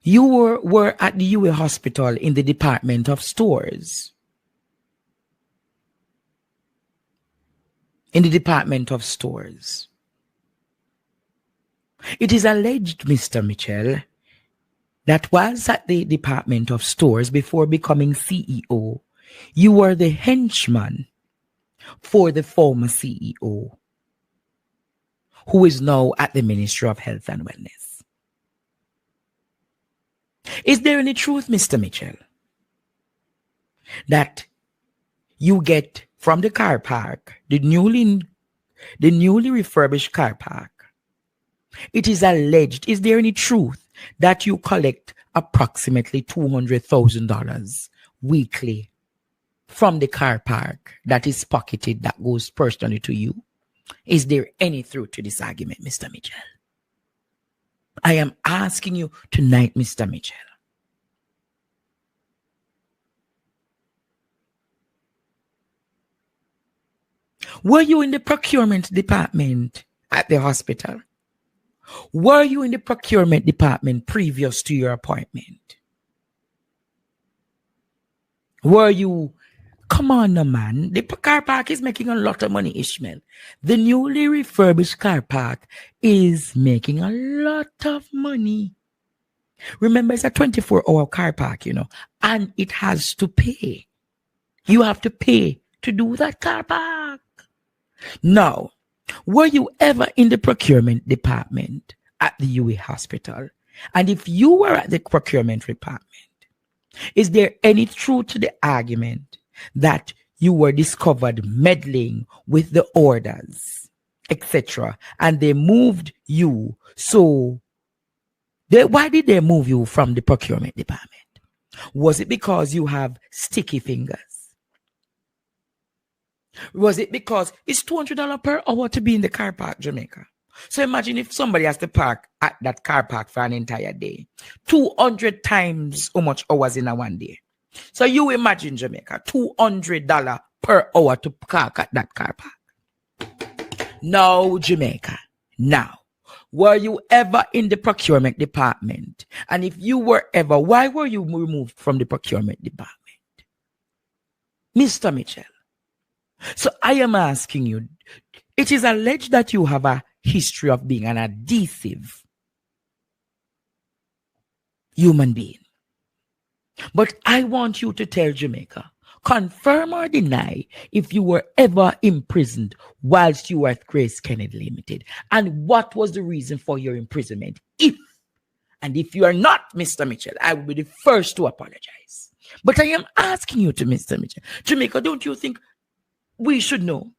You were at the UA Hospital in the Department of Stores. In the Department of Stores. It is alleged, Mr. Mitchell, that whilst at the Department of Stores before becoming CEO, you were the henchman for the former CEO, who is now at the Ministry of Health and Wellness. Is there any truth, Mr. Mitchell, that you get from the car park, the newly refurbished car park? It is alleged, is there any truth that you collect approximately $200,000 weekly from the car park that is pocketed, that goes personally to you? Is there any truth to this argument, Mr. Mitchell? I am asking you tonight, Mr. Mitchell. Were you in the procurement department at the hospital? Were you in the procurement department previous to your appointment? Were you? Come on, no, man. The car park is making a lot of money, Ishmael. The newly refurbished car park is making a lot of money. Remember, it's a 24-hour car park, and it has to pay. You have to pay to do that car park. Now, were you ever in the procurement department at the UA Hospital? And if you were at the procurement department, is there any truth to the argument that you were discovered meddling with the orders, etc., and they moved you? So, why did they move you from the procurement department? Was it because you have sticky fingers? Was it because it's $200 per hour to be in the car park, Jamaica? So imagine if somebody has to park at that car park for an entire day. 200 times how much hours in a one day. So you imagine, Jamaica, $200 per hour to park at that car park. Now, Jamaica, now, were you ever in the procurement department? And if you were ever, why were you removed from the procurement department? Mr. Mitchell. So I am asking you, it is alleged that you have a history of being an adhesive human being. But I want you to tell Jamaica, confirm or deny if you were ever imprisoned whilst you were at Grace Kennedy Limited. And what was the reason for your imprisonment? And if you are not, Mr. Mitchell, I will be the first to apologize. But I am asking you to, Mr. Mitchell, Jamaica, don't you think we should know?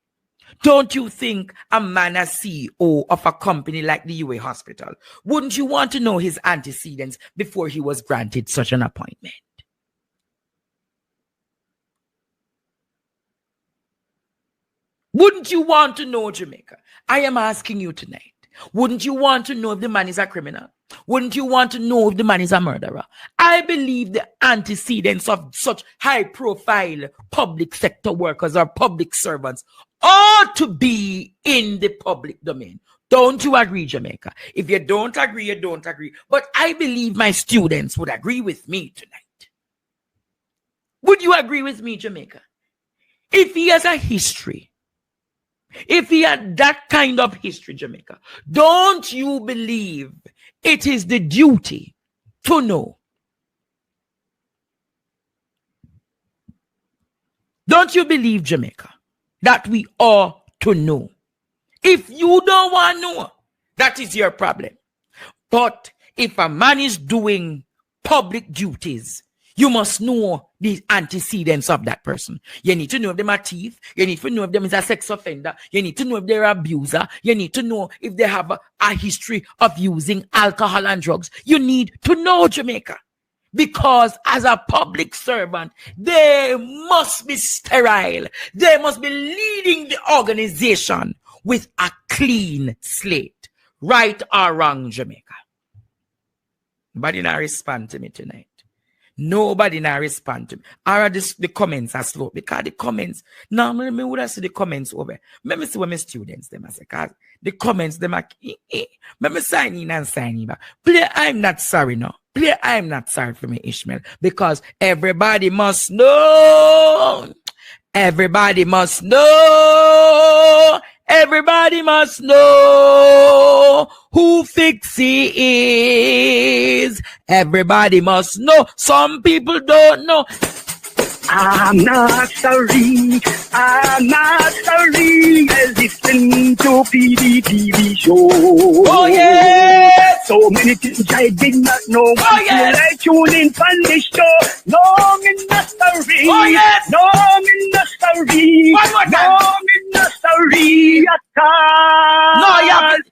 Don't you think a man as CEO of a company like the UA Hospital, wouldn't you want to know his antecedents before he was granted such an appointment? Wouldn't you want to know, Jamaica? I am asking you tonight. Wouldn't you want to know if the man is a criminal? Wouldn't you want to know if the man is a murderer? I believe the antecedents of such high-profile public sector workers or public servants ought to be in the public domain. Don't you agree, Jamaica? If you don't agree, you don't agree. But I believe my students would agree with me tonight. Would you agree with me, Jamaica? If he has a history, if he had that kind of history, Jamaica, don't you believe it is the duty to know? Don't you believe, Jamaica, that we ought to know? If you don't want to know, that is your problem. But if a man is doing public duties, you must know the antecedents of that person. You need to know if them are thief. You need to know if them is a sex offender. You need to know if they're an abuser. You need to know if they have a history of using alcohol and drugs. You need to know, Jamaica. Because as a public servant, they must be sterile. They must be leading the organization with a clean slate. Right or wrong, Jamaica? Nobody not respond to me tonight. Nobody now respond to me. Or the comments are slow. Because the comments, normally me would have see the comments over. Let me see what my students them I say. Cause the comments them are let me sign in and sign in back. Play I'm not sorry now. Play I'm not sorry for me, Ishmael. Because everybody must know. Everybody must know. Everybody must know who Fixie is. Everybody must know. Some people don't know. I'm not sorry. I'm not sorry. I listen to TV show. Oh yeah. So many things I did not know. Oh yes. I tune in on this show. No, I'm not sorry. Oh yes. No, I'm not sorry. One more No, time. I'm not sorry at all. No, you have to.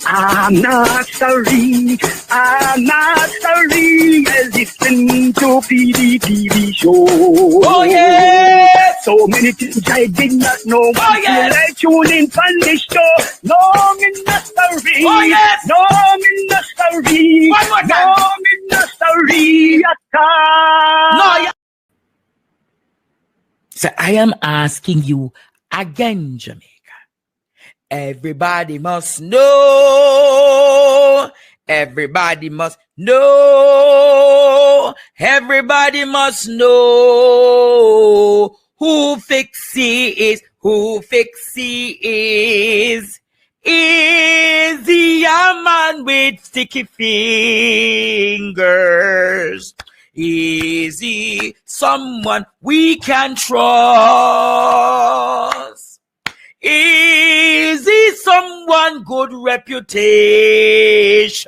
I'm not sorry. I'm not sorry. I listen to TV show. Oh yeah. So many things I did not know. Oh yes. I tune in on this show. No, I'm not sorry. Oh yes. No, I'm not sorry. One more time. No, I'm not sorry at all. No, you. So I am asking you again, Jamaica. Everybody must know. Everybody must know. Everybody must know who Fixie is. Who Fixie is. Is he a man with sticky fingers? Is he someone we can trust? Is he someone good reputation?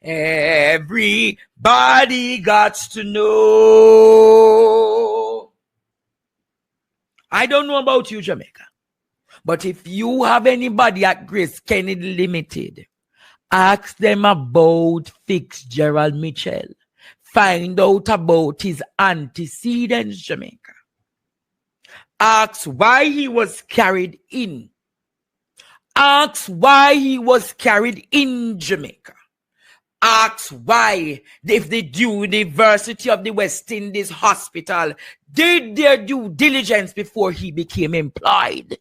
Everybody got to know. I don't know about you, Jamaica. But if you have anybody at Grace Kennedy Limited, ask them about Fitzgerald Mitchell. Find out about his antecedents, Jamaica. Ask why he was carried in. Ask why he was carried in Jamaica. Ask why, if the University of the West Indies Hospital did their due diligence before he became employed.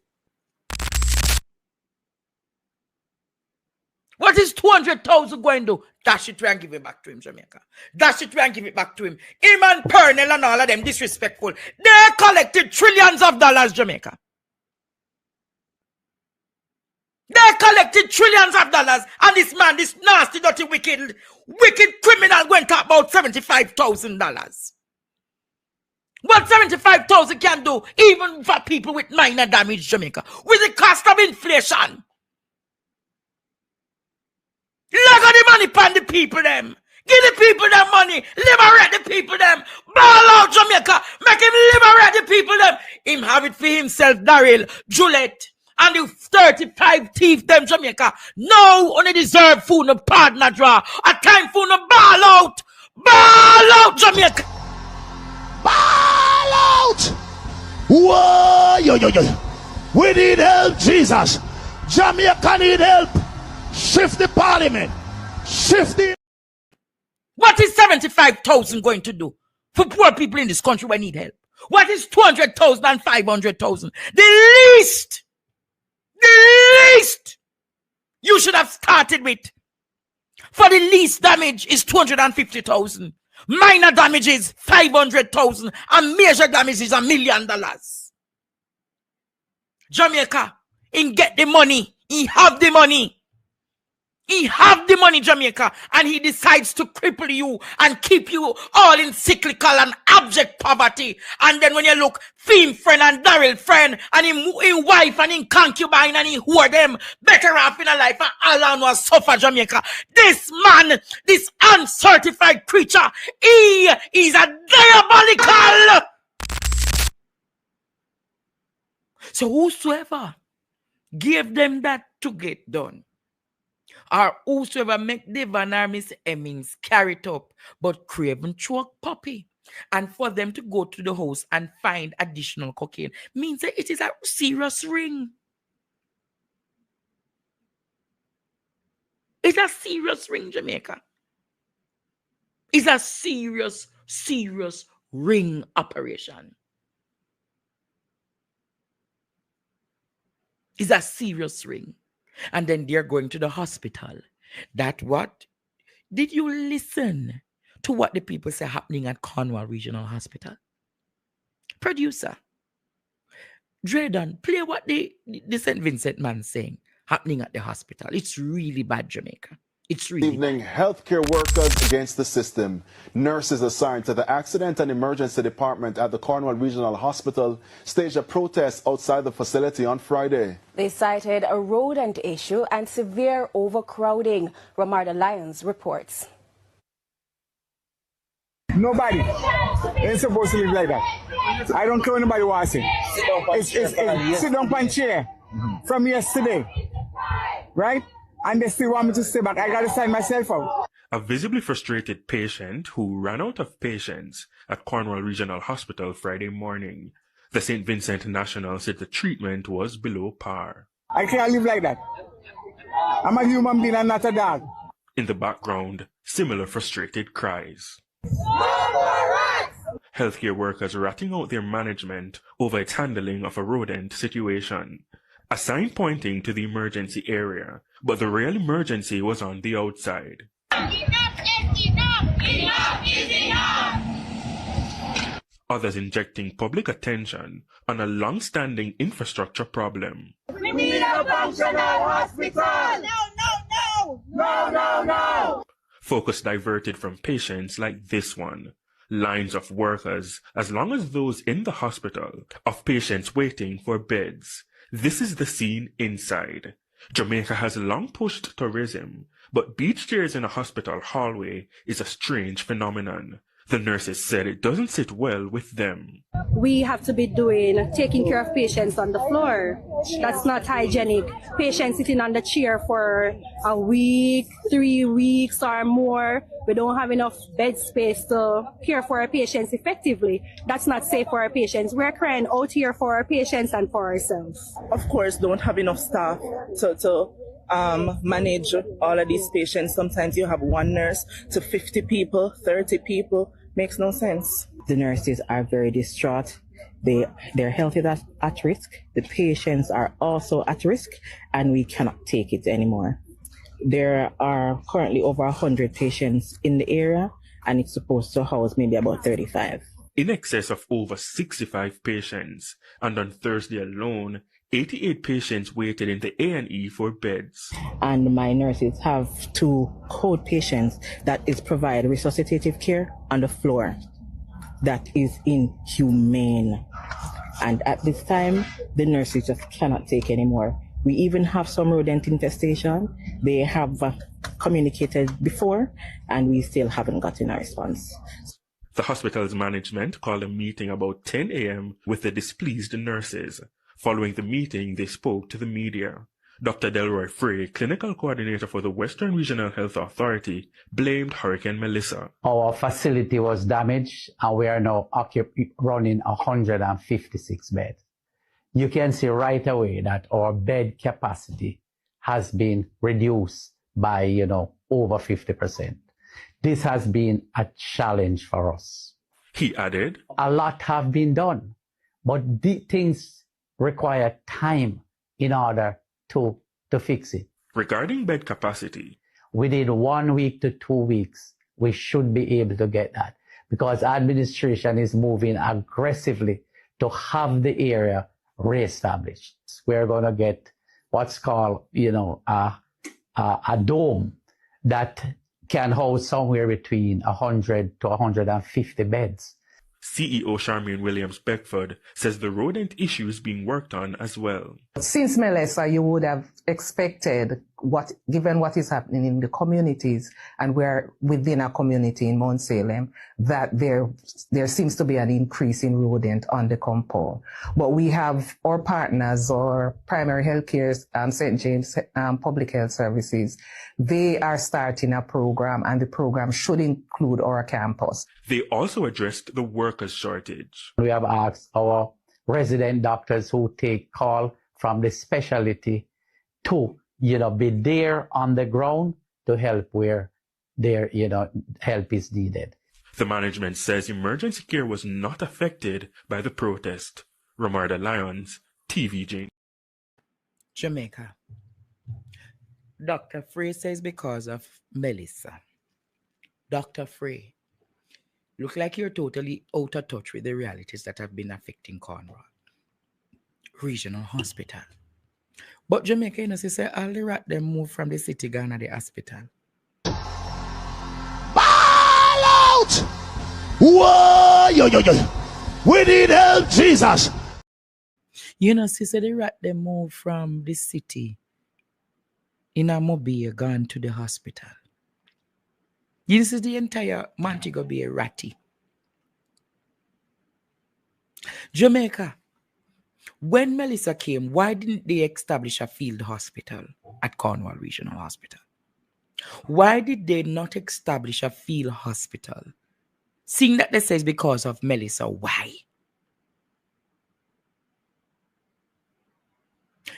What is 200,000 going to do? Dash it and give it back to him, Jamaica. Dash it and give it back to him. Him and Pernell and all of them disrespectful. They collected trillions of dollars, Jamaica. They collected trillions of dollars, and this man, this nasty, dirty, wicked criminal went up about $75,000. What 75,000 can do, even for people with minor damage, Jamaica, with the cost of inflation. Look at the money upon the people them. Give the people them money. Liberate the people them. Ball out Jamaica. Make him liberate the people them. Him have it for himself, Daryl, Juliet, and the 35 thief them Jamaica. Now only deserve food no partner draw. A time for no ball out. Ball out Jamaica. Ball out! Whoa! Yo. We need help, Jesus. Jamaica need help. Shift the parliament. Shift the... What is 75,000 going to do for poor people in this country who need help? What is 200,000 and 500,000? The least you should have started with. For the least damage is 250,000. Minor damage is 500,000. And major damage is $1 million. Jamaica, he get the money. He have the money. He have the money, Jamaica, and he decides to cripple you and keep you all in cyclical and abject poverty. And then when you look, Theme friend and Daryl friend and his wife and his concubine and he whore them better off in a life and all was suffer, Jamaica. This man, this uncertified creature, he is a diabolical. So whosoever gave them that to get done, or whosoever make Devon or Miss Emmings carry it up, but Craven choke puppy. And for them to go to the house and find additional cocaine means that it is a serious ring. It's a serious ring, Jamaica. It's a serious ring operation. It's a serious ring. And then they're going to the hospital. That what? Did you listen to what the people say happening at Cornwall Regional Hospital? Producer, Drayden, play what the St. Vincent man saying happening at the hospital. It's really bad, Jamaica. It's really Evening, healthcare workers against the system. Nurses assigned to the Accident and Emergency Department at the Cornwall Regional Hospital staged a protest outside the facility on Friday. They cited a rodent issue and severe overcrowding. Ramarda Lyons reports. Nobody ain't supposed to live like that. I don't care what nobody wants it. Sit down on chair from yesterday, right? And they still want me to stay back. I gotta sign myself out. A visibly frustrated patient who ran out of patience at Cornwall Regional Hospital Friday morning. The St. Vincent National said the treatment was below par. I can't live like that. I'm a human being and not a dog. In the background, similar frustrated cries. Healthcare workers ratting out their management over its handling of a rodent situation. A sign pointing to the emergency area, but the real emergency was on the outside. Enough is enough! Enough is enough! Others injecting public attention on a long-standing infrastructure problem. We need a functional hospital! No! Focus diverted from patients like this one. Lines of workers, as long as those in the hospital, of patients waiting for beds. This is the scene inside. Jamaica has long pushed tourism, but beach chairs in a hospital hallway is a strange phenomenon. The nurses said it doesn't sit well with them. We have to be taking care of patients on the floor. That's not hygienic. Patients sitting on the chair for a week, 3 weeks or more. We don't have enough bed space to care for our patients effectively. That's not safe for our patients. We're crying out here for our patients and for ourselves. Of course, don't have enough staff to manage all of these patients. Sometimes you have one nurse to 50 people, 30 people. Makes no sense. The nurses are very distraught. Their health is at risk. The patients are also at risk, and we cannot take it anymore. There are currently over 100 patients in the area, and it's supposed to house maybe about 35. In excess of over 65 patients, and on Thursday alone, 88 patients waited in the A&E for beds. And my nurses have 2 code patients that is provide resuscitative care on the floor. That is inhumane. And at this time, the nurses just cannot take anymore. We even have some rodent infestation. They have communicated before, and we still haven't gotten a response. The hospital's management called a meeting about 10 a.m. with the displeased nurses. Following the meeting, they spoke to the media. Dr. Delroy Frey, clinical coordinator for the Western Regional Health Authority, blamed Hurricane Melissa. Our facility was damaged, and we are now running 156 beds. You can see right away that our bed capacity has been reduced by, over 50%. This has been a challenge for us. He added, a lot have been done, but things require time in order to fix it. Regarding bed capacity, within 1 week to 2 weeks, we should be able to get that because administration is moving aggressively to have the area reestablished. We're going to get what's called, a dome that can hold somewhere between 100 to 150 beds. CEO Charmaine Williams-Beckford says the rodent issue is being worked on as well. Since Melissa, you would have expected, given what is happening in the communities, and we're within a community in Mount Salem, that there seems to be an increase in rodent on the compound. But we have our partners, or primary health care, St. James Public Health Services. They are starting a program, and the program should include our campus. They also addressed the workers' shortage. We have asked our resident doctors who take call from the specialty to, be there on the ground to help where their, help is needed. The management says emergency care was not affected by the protest. Romarda Lyons, TVJ. Jamaica. Dr. Frey says because of Melissa. Dr. Frey, look like you're totally out of touch with the realities that have been affecting Cornwall Regional Hospital. But Jamaica, say all the rat them move from the city gone to the hospital. Ball out! Whoa, yo. We need help, Jesus. Say the rat them move from the city in a mobile gone to the hospital. See the entire Montego Bay ratty. Jamaica. When Melissa came, why didn't they establish a field hospital at Cornwall Regional Hospital? Why did they not establish a field hospital? Seeing that they says because of Melissa, why?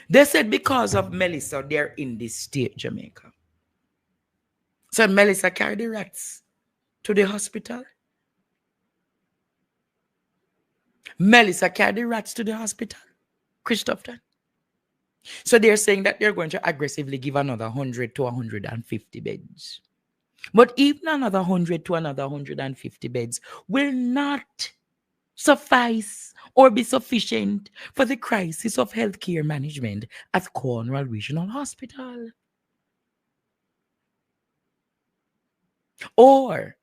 They said because of Melissa, they're in this state, Jamaica. So Melissa carried the rats to the hospital. Melissa carried the rats to the hospital. Christopher. So they're saying that they're going to aggressively give another 100 to 150 beds. But even another 100 to another 150 beds will not suffice or be sufficient for the crisis of healthcare management at Cornwall Regional Hospital. Or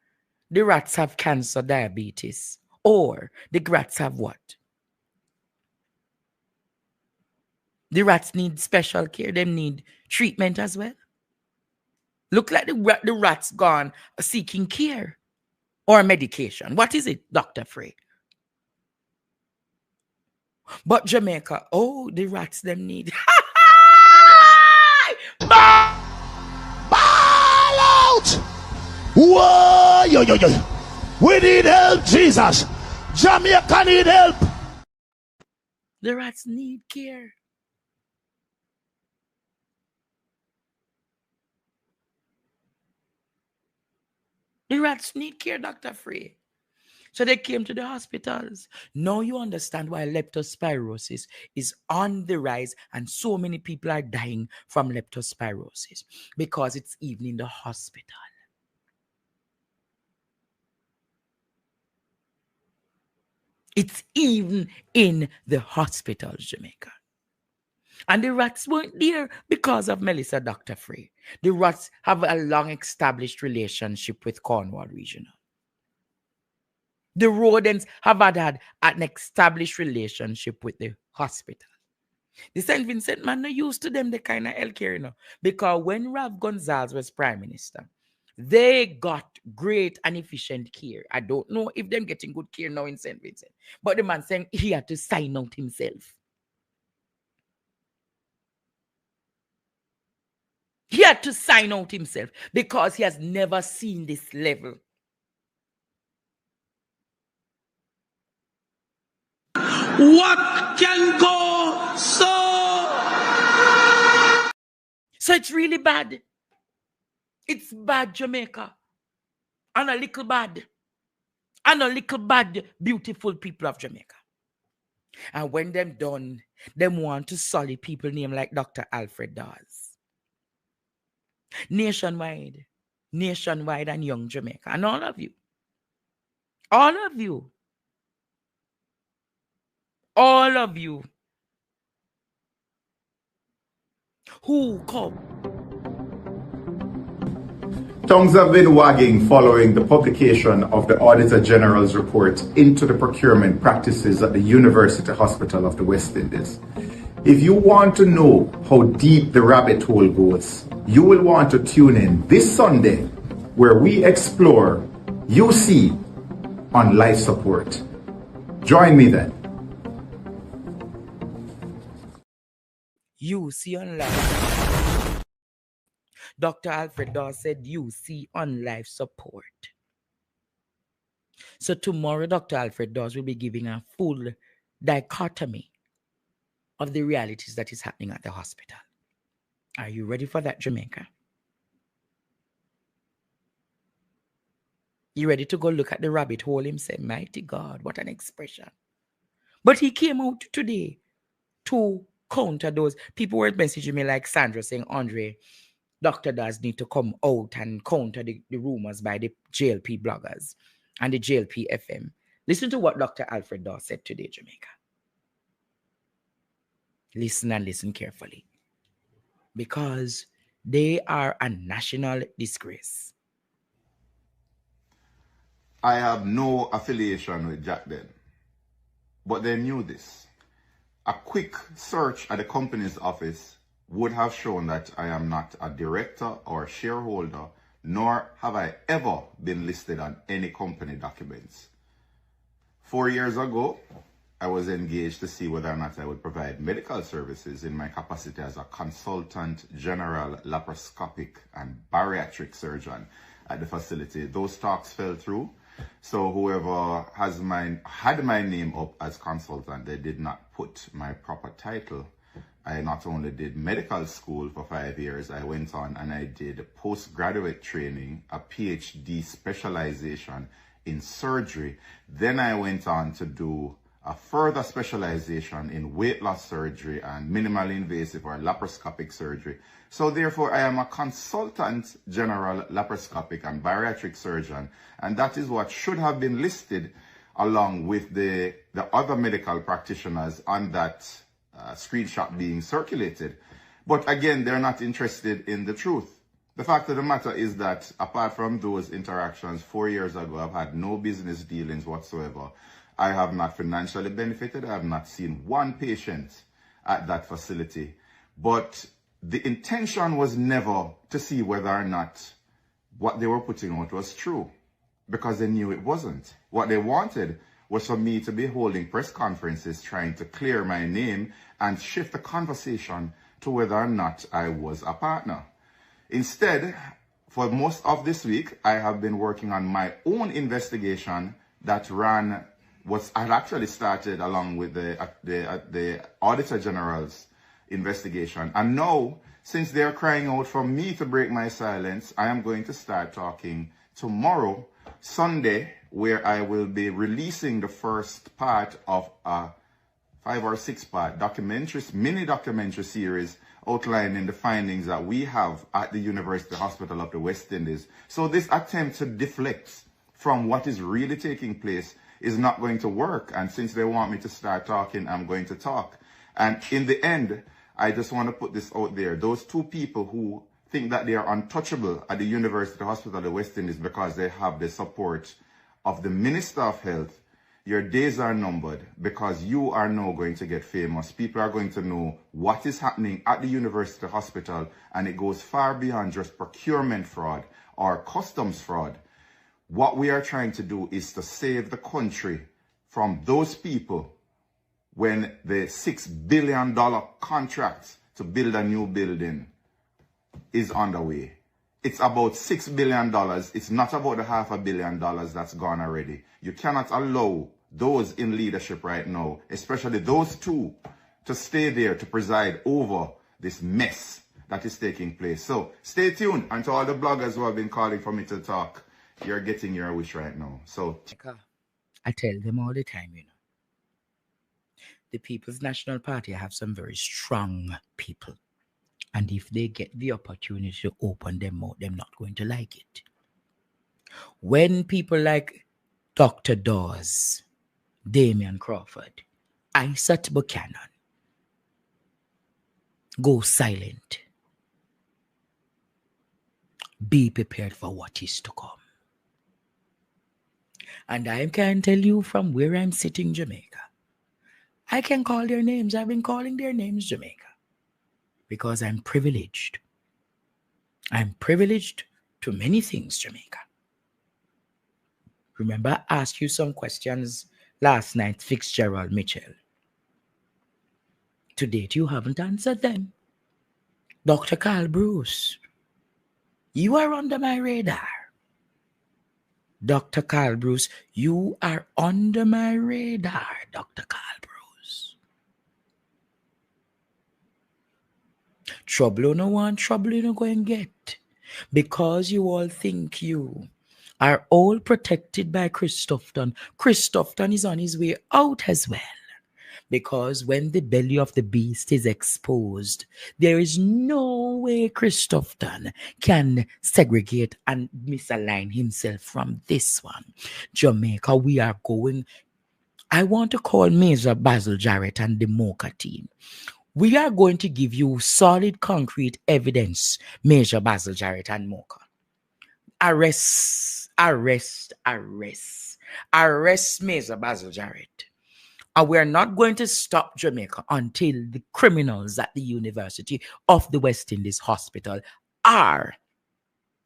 the rats have cancer, diabetes. Or the rats have what? The rats need special care. They need treatment as well. Look like the rats gone seeking care or medication. What is it, Dr. Frey? But Jamaica, the rats them need. Ball out! Whoa, yo. We need help, Jesus. Jamaica need help. The rats need care. The rats need care, Dr. Frey. So they came to the hospitals. Now you understand why leptospirosis is on the rise and so many people are dying from leptospirosis. Because it's even in the hospital. It's even in the hospitals, Jamaica. And the rats weren't there because of Melissa, Dr. Frey. The rats have a long established relationship with Cornwall Regional. The rodents have had an established relationship with the hospital. The St. Vincent man no used to them the kind of healthcare, because when Rav Gonzalez was Prime Minister, they got great and efficient care. I don't know if them getting good care now in St. Vincent, but the man saying he had to sign out himself. He had to sign out himself because he has never seen this level. What can go so? So it's really bad. It's bad, Jamaica. And a little bad. And a little bad, beautiful people of Jamaica. And when them done, them want to sully people name like Dr. Alfred Dawes. Nationwide and young Jamaica. And all of you. Who come? Tongues have been wagging following the publication of the Auditor General's report into the procurement practices at the University Hospital of the West Indies. If you want to know how deep the rabbit hole goes, you will want to tune in this Sunday where we explore UC on life support. Join me then. UC on life. Dr. Alfred Dawes said UC on life support. So tomorrow, Dr. Alfred Dawes will be giving a full dichotomy of the realities that is happening at the hospital. Are you ready for that, Jamaica? You ready to go look at the rabbit hole himself? Mighty God, what an expression. But he came out today to counter those. People were messaging me like Sandra saying, Andre, Dr. Dawes need to come out and counter the rumors by the JLP bloggers and the JLP FM. Listen to what Dr. Alfred Dawes said today, Jamaica. Listen and listen carefully. Because they are a national disgrace. I have no affiliation with Jack Den, but they knew this. A quick search at the company's office would have shown that I am not a director or shareholder, nor have I ever been listed on any company documents. 4 years ago, I was engaged to see whether or not I would provide medical services in my capacity as a consultant general laparoscopic and bariatric surgeon at the facility. Those talks fell through. So whoever had my name up as consultant, they did not put my proper title. I not only did medical school for 5 years, I went on and I did postgraduate training, a PhD specialization in surgery. Then I went on to do a further specialization in weight loss surgery and minimally invasive or laparoscopic surgery. So therefore, I am a consultant general laparoscopic and bariatric surgeon, and that is what should have been listed along with the other medical practitioners on that screenshot being circulated. But again, they're not interested in the truth. The fact of the matter is that apart from those interactions 4 years ago, I've had no business dealings whatsoever. I have not financially benefited. I have not seen one patient at that facility. But the intention was never to see whether or not what they were putting out was true, because they knew it wasn't. What they wanted was for me to be holding press conferences trying to clear my name and shift the conversation to whether or not I was a partner. Instead, for most of this week, I have been working on my own investigation that had actually started along with the Auditor General's investigation. And now, since they're crying out for me to break my silence, I am going to start talking tomorrow, Sunday, where I will be releasing the first part of a 5 or 6 part mini documentary series outlining the findings that we have at the University Hospital of the West Indies. So this attempt to deflect from what is really taking place is not going to work. And since they want me to start talking, I'm going to talk. And in the end, I just want to put this out there. Those two people who think that they are untouchable at the University Hospital of the West Indies because they have the support of the Minister of Health, your days are numbered, because you are now going to get famous. People are going to know what is happening at the University Hospital, and it goes far beyond just procurement fraud or customs fraud. What we are trying to do is to save the country from those people when the $6 billion contract to build a new building is underway. It's about $6 billion. It's not about the $500 million that's gone already. You cannot allow those in leadership right now, especially those two, to stay there to preside over this mess that is taking place. So stay tuned. And to all the bloggers who have been calling for me to talk, you're getting your wish right now. So I tell them all the time, you know, the People's National Party have some very strong people. And if they get the opportunity to open them out, they're not going to like it. When people like Dr. Dawes, Damian Crawford, Isaac Buchanan go silent, be prepared for what is to come. And I can tell you from where I'm sitting, Jamaica, I can call their names. I've been calling their names, Jamaica, because I'm privileged. I'm privileged to many things, Jamaica. Remember, I asked you some questions last night, Fitzgerald Mitchell. To date, you haven't answered them. Dr. Carl Bruce, you are under my radar. Dr. Carl Bruce, you are under my radar, Dr. Carl Bruce. Trouble you no want, trouble you no go and get. Because you all think you are all protected by Christopherton. Christopherton is on his way out as well. Because when the belly of the beast is exposed, there is no way Christopherton can segregate and misalign himself from this one. Jamaica, we are going. I want to call Major Basil Jarrett and the Mocha team. We are going to give you solid, concrete evidence, Major Basil Jarrett and Mocha. Arrest Major Basil Jarrett. And we are not going to stop Jamaica until the criminals at the University of the West Indies Hospital are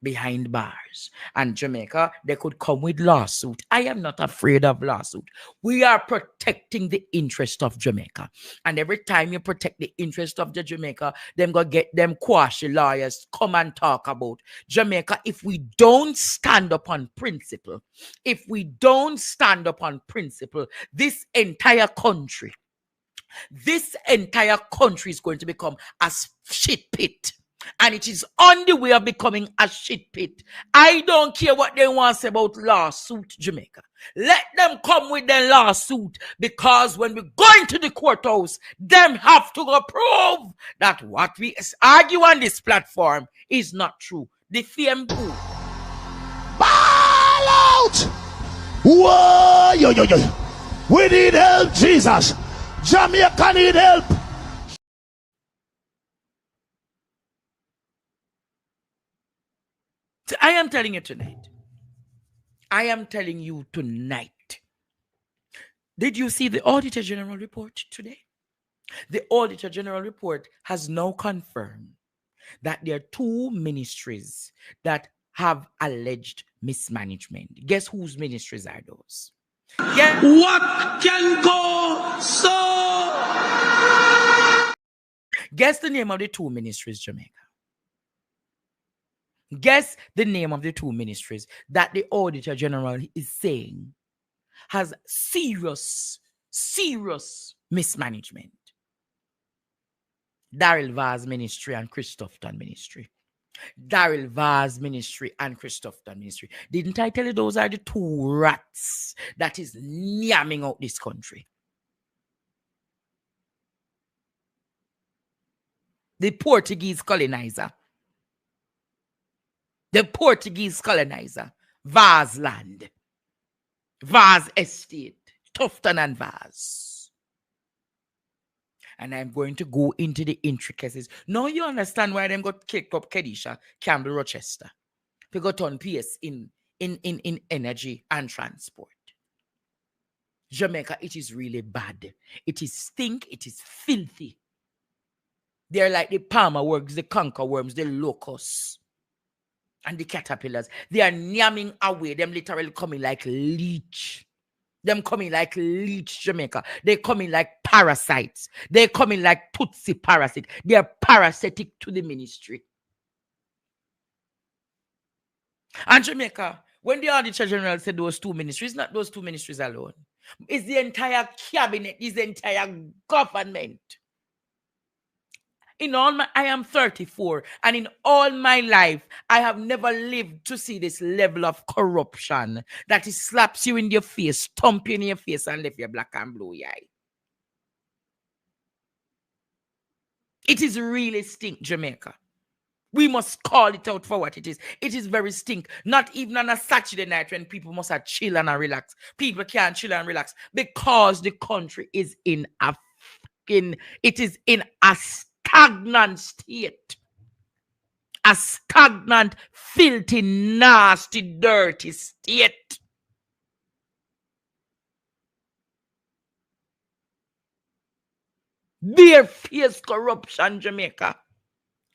behind bars. And Jamaica, they could come with lawsuit. I am not afraid of lawsuit. We are protecting the interest of Jamaica. And every time you protect the interest of the Jamaica, them go get them quashy lawyers come and talk about Jamaica. If we don't stand up on principle, this entire country is going to become a shit pit. And it is on the way of becoming a shit pit. I don't care what they want to say about lawsuit, Jamaica. Let them come with their lawsuit, because when we go into the courthouse, them have to go prove that what we argue on this platform is not true. The fame who? Ball out! Whoa, yo. We need help, Jesus. Jamaica need help. I am telling you tonight. Did you see the Auditor General report today? The Auditor General report has now confirmed that there are 2 ministries that have alleged mismanagement. Guess whose ministries are those? What can go so? Guess the name of the 2 ministries, Jamaica. Guess the name of the 2 ministries that the Auditor General is saying has serious mismanagement. Daryl Vaz Ministry and Christopherton Ministry. Daryl Vaz Ministry and Christopherton Ministry. Didn't I tell you those are the 2 rats that is yamming out this country? The Portuguese colonizer, Vaz Land, Vaz Estate, Tufton and Vaz. And I'm going to go into the intricacies. Now you understand why them got kicked up Kedisha, Campbell, Rochester. They got on PS in energy and transport. Jamaica, it is really bad. It is stink, it is filthy. They're like the palmer worms, the conker worms, the locusts, and the caterpillars. They are yamming away. Them literally coming like leech. Jamaica. They're coming like parasites. They're coming like Tutsi parasite. They are parasitic to the ministry. And Jamaica, when the Auditor General said those 2 ministries, not those 2 ministries alone. It's the entire cabinet, it's the entire government. I am 34, and in all my life, I have never lived to see this level of corruption that it slaps you in your face, stomp you in your face, and left your black and blue eye. It is really stink, Jamaica. We must call it out for what it is. It is very stink. Not even on a Saturday night when people must have chill and relax. People can't chill and relax because the country is in a stagnant state. A stagnant, filthy, nasty, dirty state. Bare fierce corruption, Jamaica.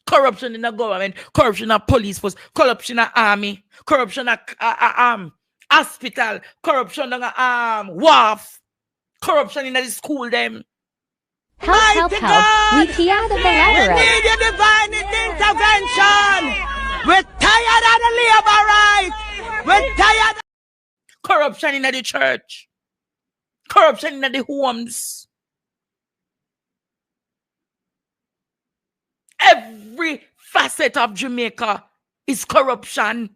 Corruption in the government, corruption in the police force, corruption in the army, corruption in the hospital, corruption in the wharf, corruption in the school them. Help, we tear the We Balabaras. need your divine intervention. We're tired of the labor rights. We're tired of corruption in the church, corruption in the homes. Every facet of Jamaica is corruption.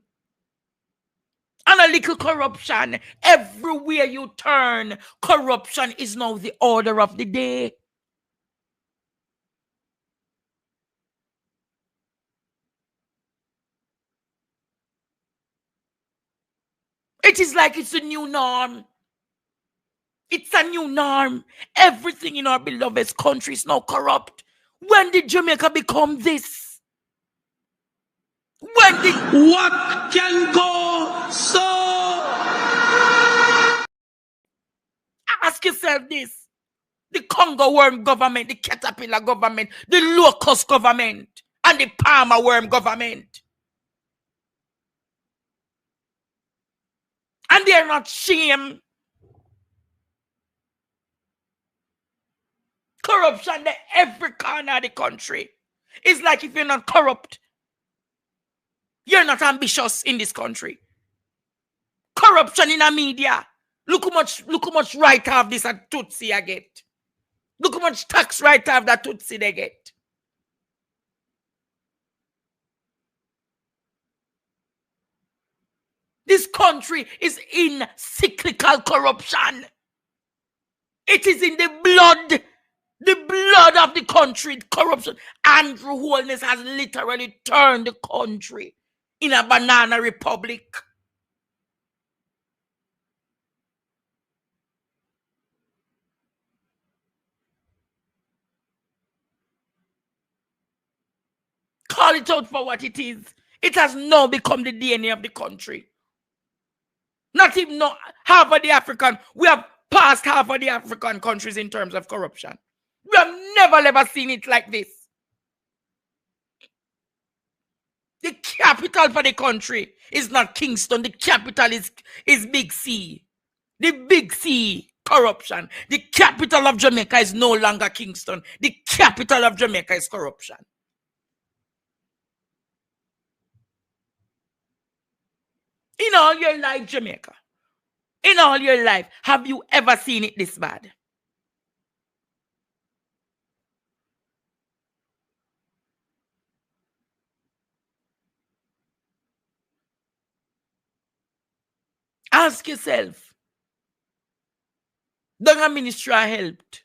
And a little corruption. Everywhere you turn, corruption is now the order of the day. It is like it's a new norm. It's a new norm. Everything in our beloved country is now corrupt. When did Jamaica become this? When did... What can go so? Ask yourself this. The Congo worm government, the caterpillar government, the locust government, and the palmer worm government. And they're not shame. Corruption in every corner of the country. It's like if you're not corrupt, you're not ambitious in this country. Corruption in the media. Look how much right have this at Tutsi I get. Look how much tax right have that Tutsi they get. This country is in cyclical corruption. It is in the blood of the country, corruption. Andrew Holness has literally turned the country in a banana republic. Call it out for what it is. It has now become the DNA of the country. Not even half of the African. We have passed half of the African countries in terms of corruption. We have never ever seen it like this. The capital for the country is not Kingston. The capital is Big C. The Big C, corruption. The capital of Jamaica is no longer Kingston. The capital of Jamaica is corruption. In all your life, Jamaica, in all your life, have you ever seen it this bad? Ask yourself. Don't a ministry of health?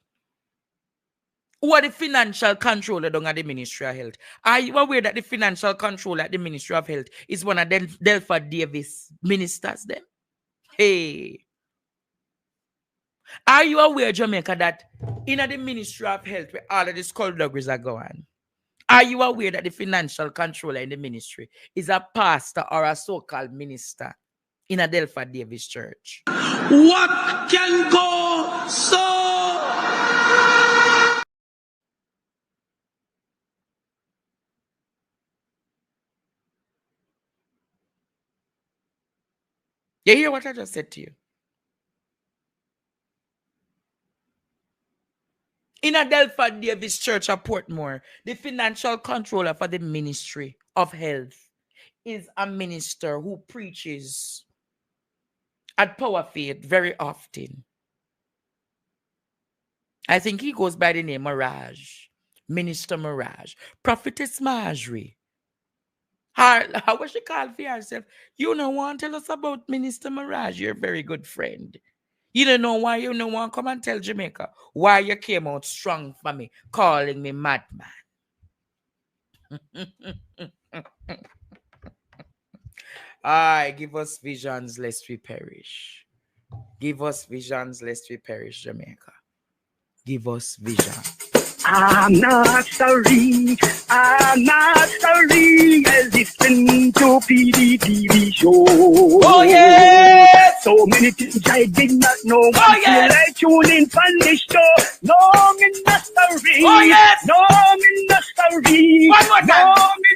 Who are the financial controller don't the Ministry of Health? Are you aware that the financial controller at the Ministry of Health is one of Delpha Davis ministers then? Hey. Are you aware, Jamaica, that in the Ministry of Health where all of the skullduggeries are going? Are you aware that the financial controller in the ministry is a pastor or a so-called minister in a Delpha Davis church? What can go so? You hear what I just said to you? In a Delpha Davis church at Portmore, the financial controller for the Ministry of Health is a minister who preaches at Power Faith very often. I think he goes by the name Mirage. Minister Mirage, Prophetess Marjorie. How was she called for herself? You don't want to tell us about Minister Mirage. You're a very good friend. You don't know why you don't want to come and tell Jamaica why you came out strong for me, calling me madman. Aye, give us visions lest we perish. Give us visions lest we perish, Jamaica. Give us vision. I'm not sorry. I'm not sorry. I listen to PDTV show. Oh yeah! So many things I did not know. Oh yeah! I tune in from the show. No, me not sorry. Oh yes! No, me not sorry. One more time. No, me